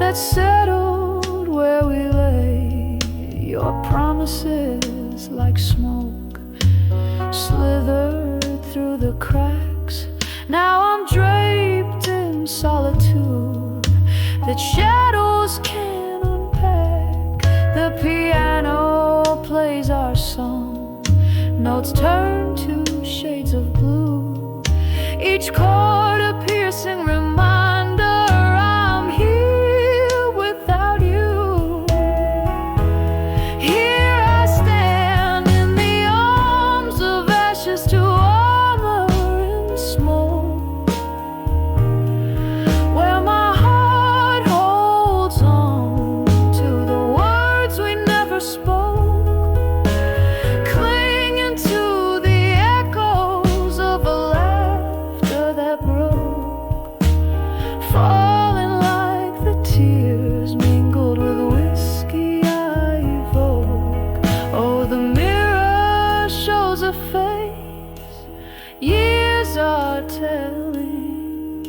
that settled where we lay. Your promises like smoke slithered through the cracks. Now I'm draped in solitude that shadows can't unpack. The piano plays our song, notes turn to shades of blue, each chord a piercing reminder I'm here without you. Here I stand in the arms of ashes to armor in smoke, where my heart holds on to the words we never spoke, clinging to the echoes of a laughter that broke, falling like the tears mingled with whiskey I evoke. Oh, the mirror shows a face years are telling,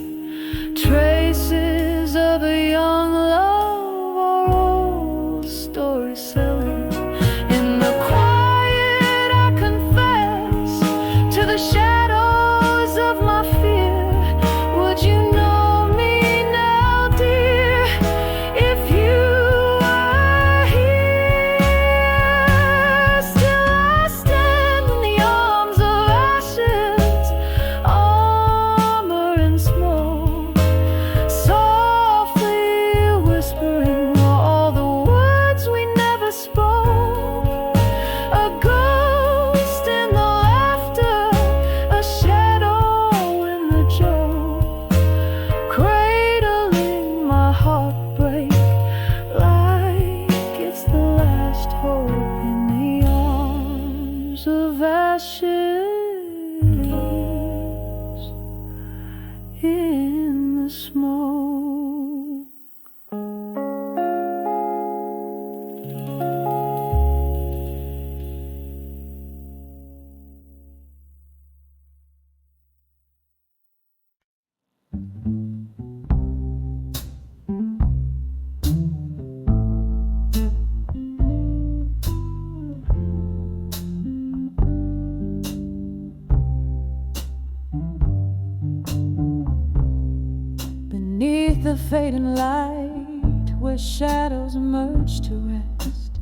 traces of a young love, our old story selling. In the quiet I confess to the shadows of my fear. Would you know me now, dear, if you were here? Still I stand in the arms of ashes, armor and smoke, softly whispering all the words we never spoke. A ghost in the laughter, a shadow in the joke, cradling my heartbreak like it's the last hope in the arms of ashes in the smoke. Beneath the fading light, where shadows merge to rest,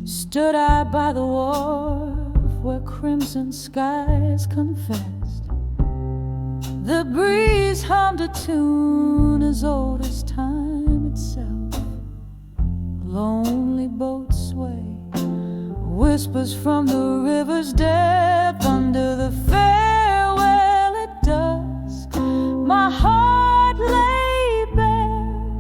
stood I by the wharf where crimson skies confessed. The breeze hummed a tune as old as time itself. Lonely boats sway, whispers from the river's depth under the farewell at dusk. My heart lay bare,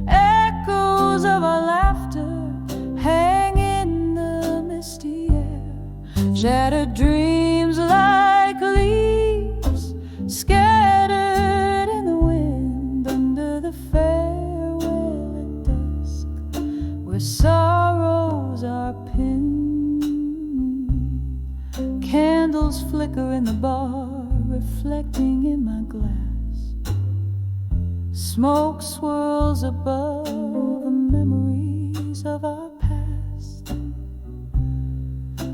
echoes of our laughter hang in the misty air. Shattered dreams like leaves where sorrows are pinned. Candles flicker in the bar, reflecting in my glass. Smoke swirls above the memories of our past.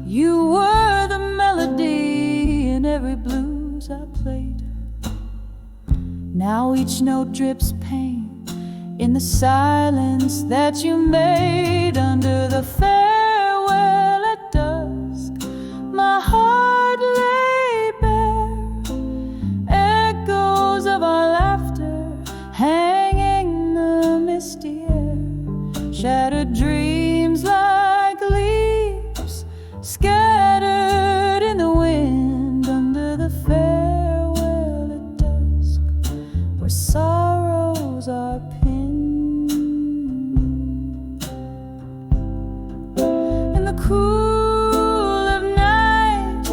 You were the melody in every blues I played. Now each note drips pain in the silence that you made. Under the farewell at dusk, my heart lay bare. Echoes of our laughter hanging in the misty air. Shattered dreams like leaves scattered in the wind. Under the farewell at dusk, where sorrows are pinned. In the cool of night,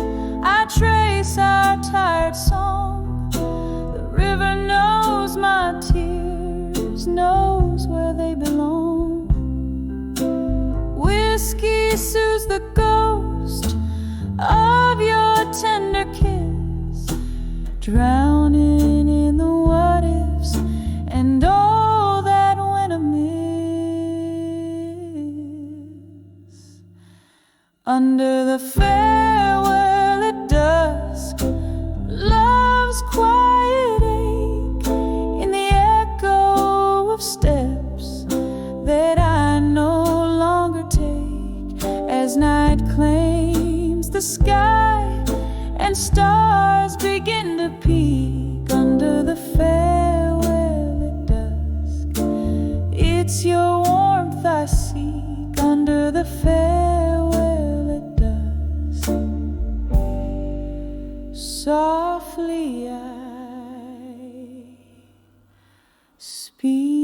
I trace our tired song. The river knows my tears, knows where they belong. Whiskey soothes the ghost of your tender kiss, drowning in the what ifs and all that went amiss. Under the farewell at dusk, love's quiet ache in the echo of steps that I no longer take. As night claims the sky and stars begin to peek. Under the farewell at dusk, it's your warmth I seek. Under the farewell at dusk, softly I speak.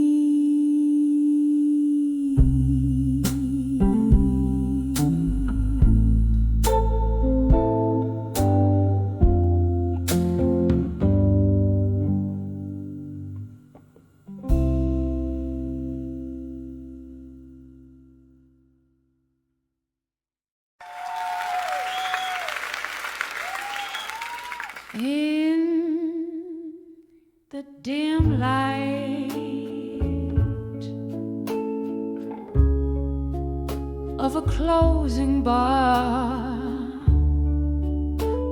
In the dim light of a closing bar,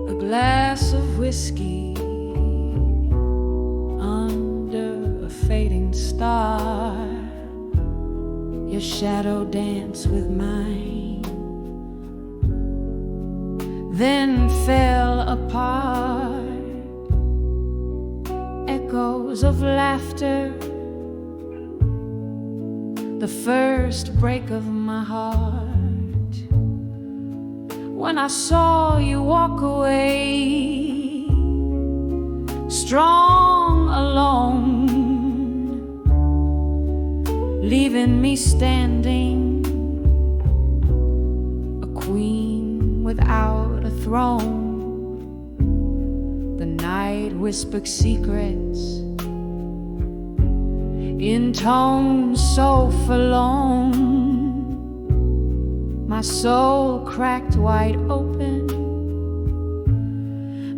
a glass of whiskey under a fading star, your shadow dance with mine, then fell apart. Echoes of laughter, the first break of my heart. When I saw you walk away, strong alone, leaving me standing, a queen without a throne. The night whispered secrets in tones so forlorn. My soul cracked wide open,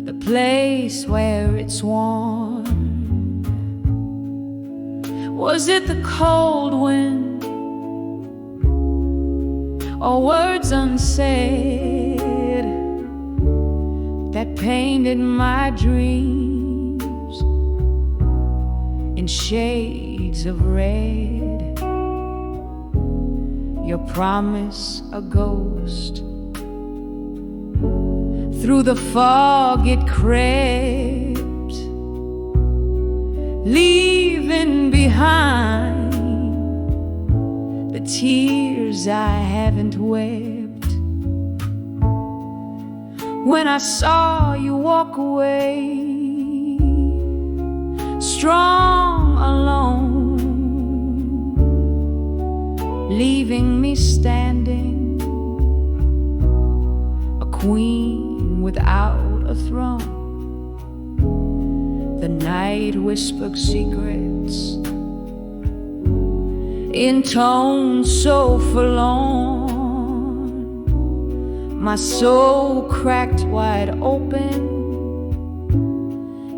the place where it's worn. Was it the cold wind or words unsaid that painted my dreams in shades of red? Your promise a ghost, through the fog it crept, leaving behind the tears I haven't wept. When I saw you walk away, strong alone, leaving me standing, a queen without a throne. The night whispered secrets in tones so forlorn. My soul cracked wide open,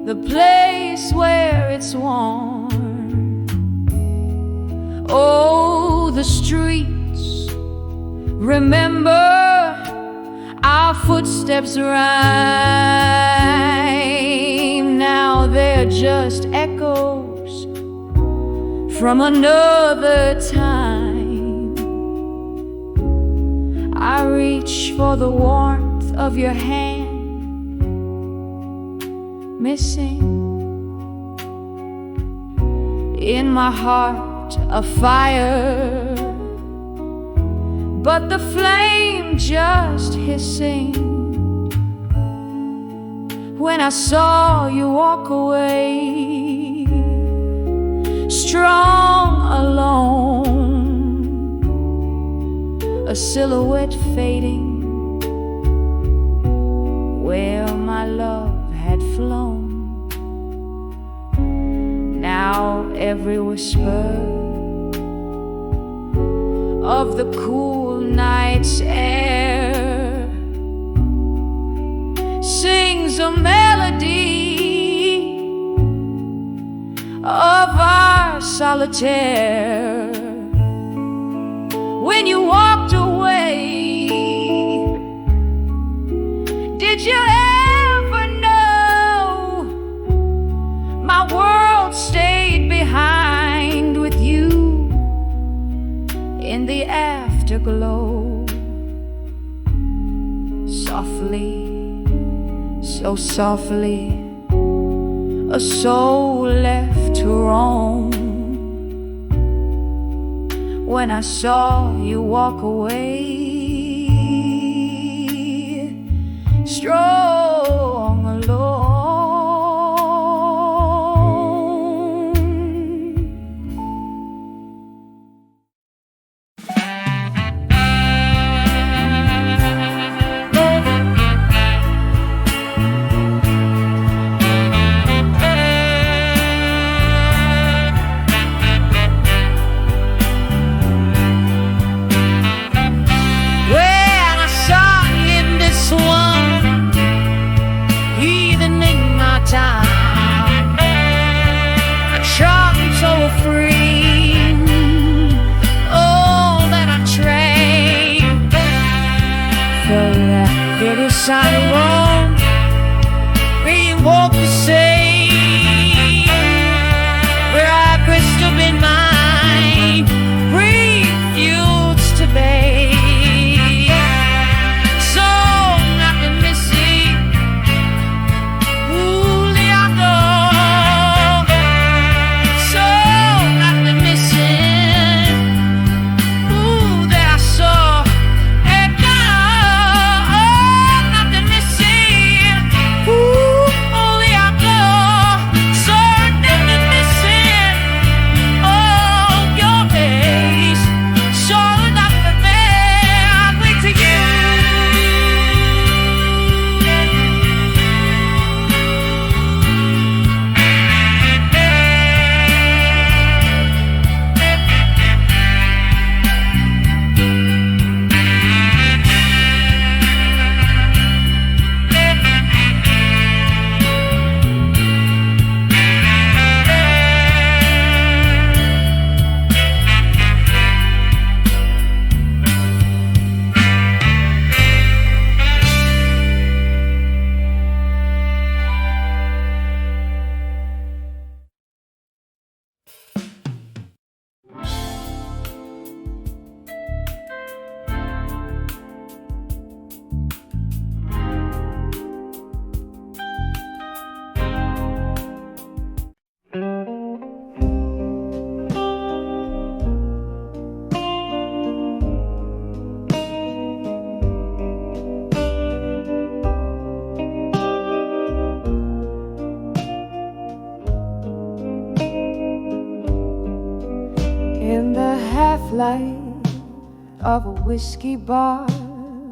the place where it's worn. Oh, the streets remember our footsteps rhyme. Now they're just echoes from another time. I reach for the warmth of your hand, missing in my heart a fire, but the flame just hissing when I saw you walk away, strong alone, a silhouette fading where my love had flown. Now every whisper of the cool night's air sings a melody of our solitaire. When you walked away, did you ever know my world stayed behind with you in the afterglow? Softly, so softly, a soul left to roam. When I saw you walk away, strong alone. Side of Rome, where you walk the same, where I pressed up in my refused to bathe. So I've been missing, ooh, Leander. So I've been missing, ooh, that I saw. In the half-light of a whiskey bar,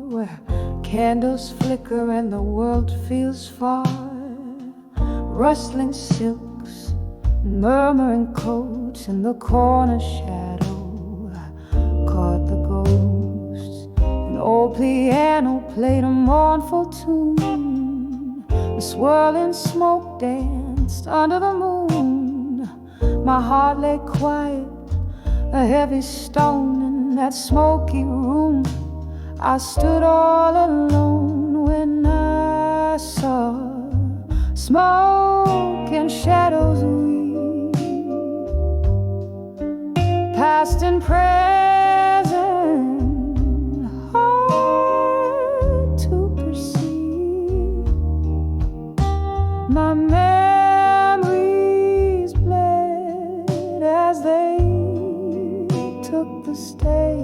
where candles flicker and the world feels far, rustling silks, murmuring coats in the corner shadows, played a mournful tune. The swirling smoke danced under the moon. My heart lay quiet, a heavy stone in that smoky room. I stood all alone when I saw smoke and shadows weave, past and present, hard to perceive. My memories bled as they took the stage.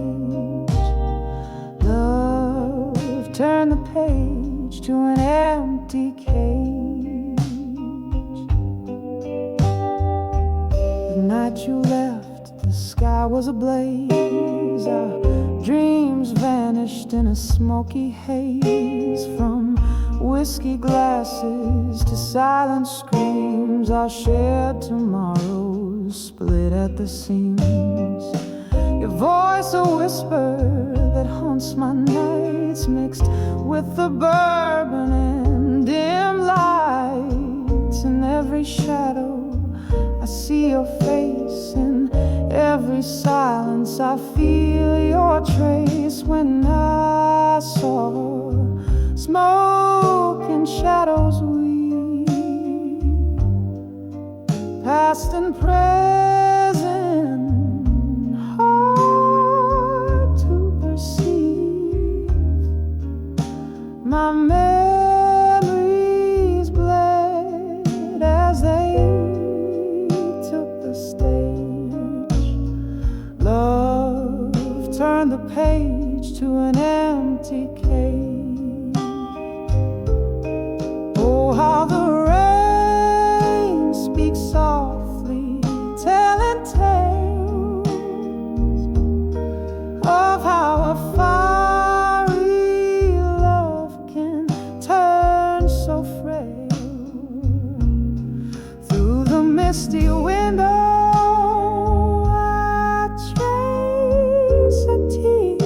Love turned the page to an empty cage. The night you left, the sky was ablaze. Our dreams vanished in a smoky haze. From whiskey glasses to silent screams, our shared tomorrows split at the seams. Your voice a whisper that haunts my nights, mixed with the bourbon and dim lights. In every shadow I see your face, in every silence I feel your trace. When I saw smoke and shadows weave, past and present, hard to perceive. My memories bled as they took the stage. Love turned the page to an empty cage. Oh, how the rain speaks softly, telling tales of how a fiery love can turn so frail. Through the misty window I trace a tear,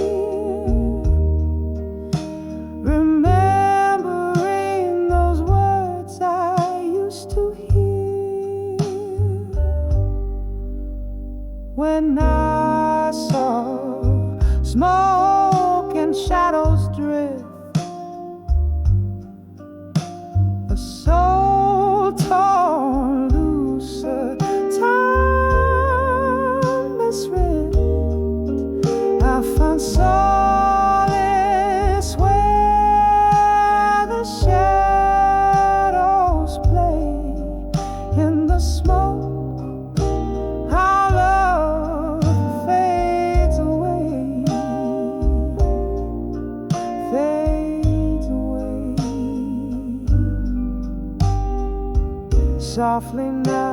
remembering those words I used to hear when I saw smoke and shadows drift. A soul torn loose, a timeless rift. I found solace where the shadows play. In the smoke, our love fades away, fades away. Softly now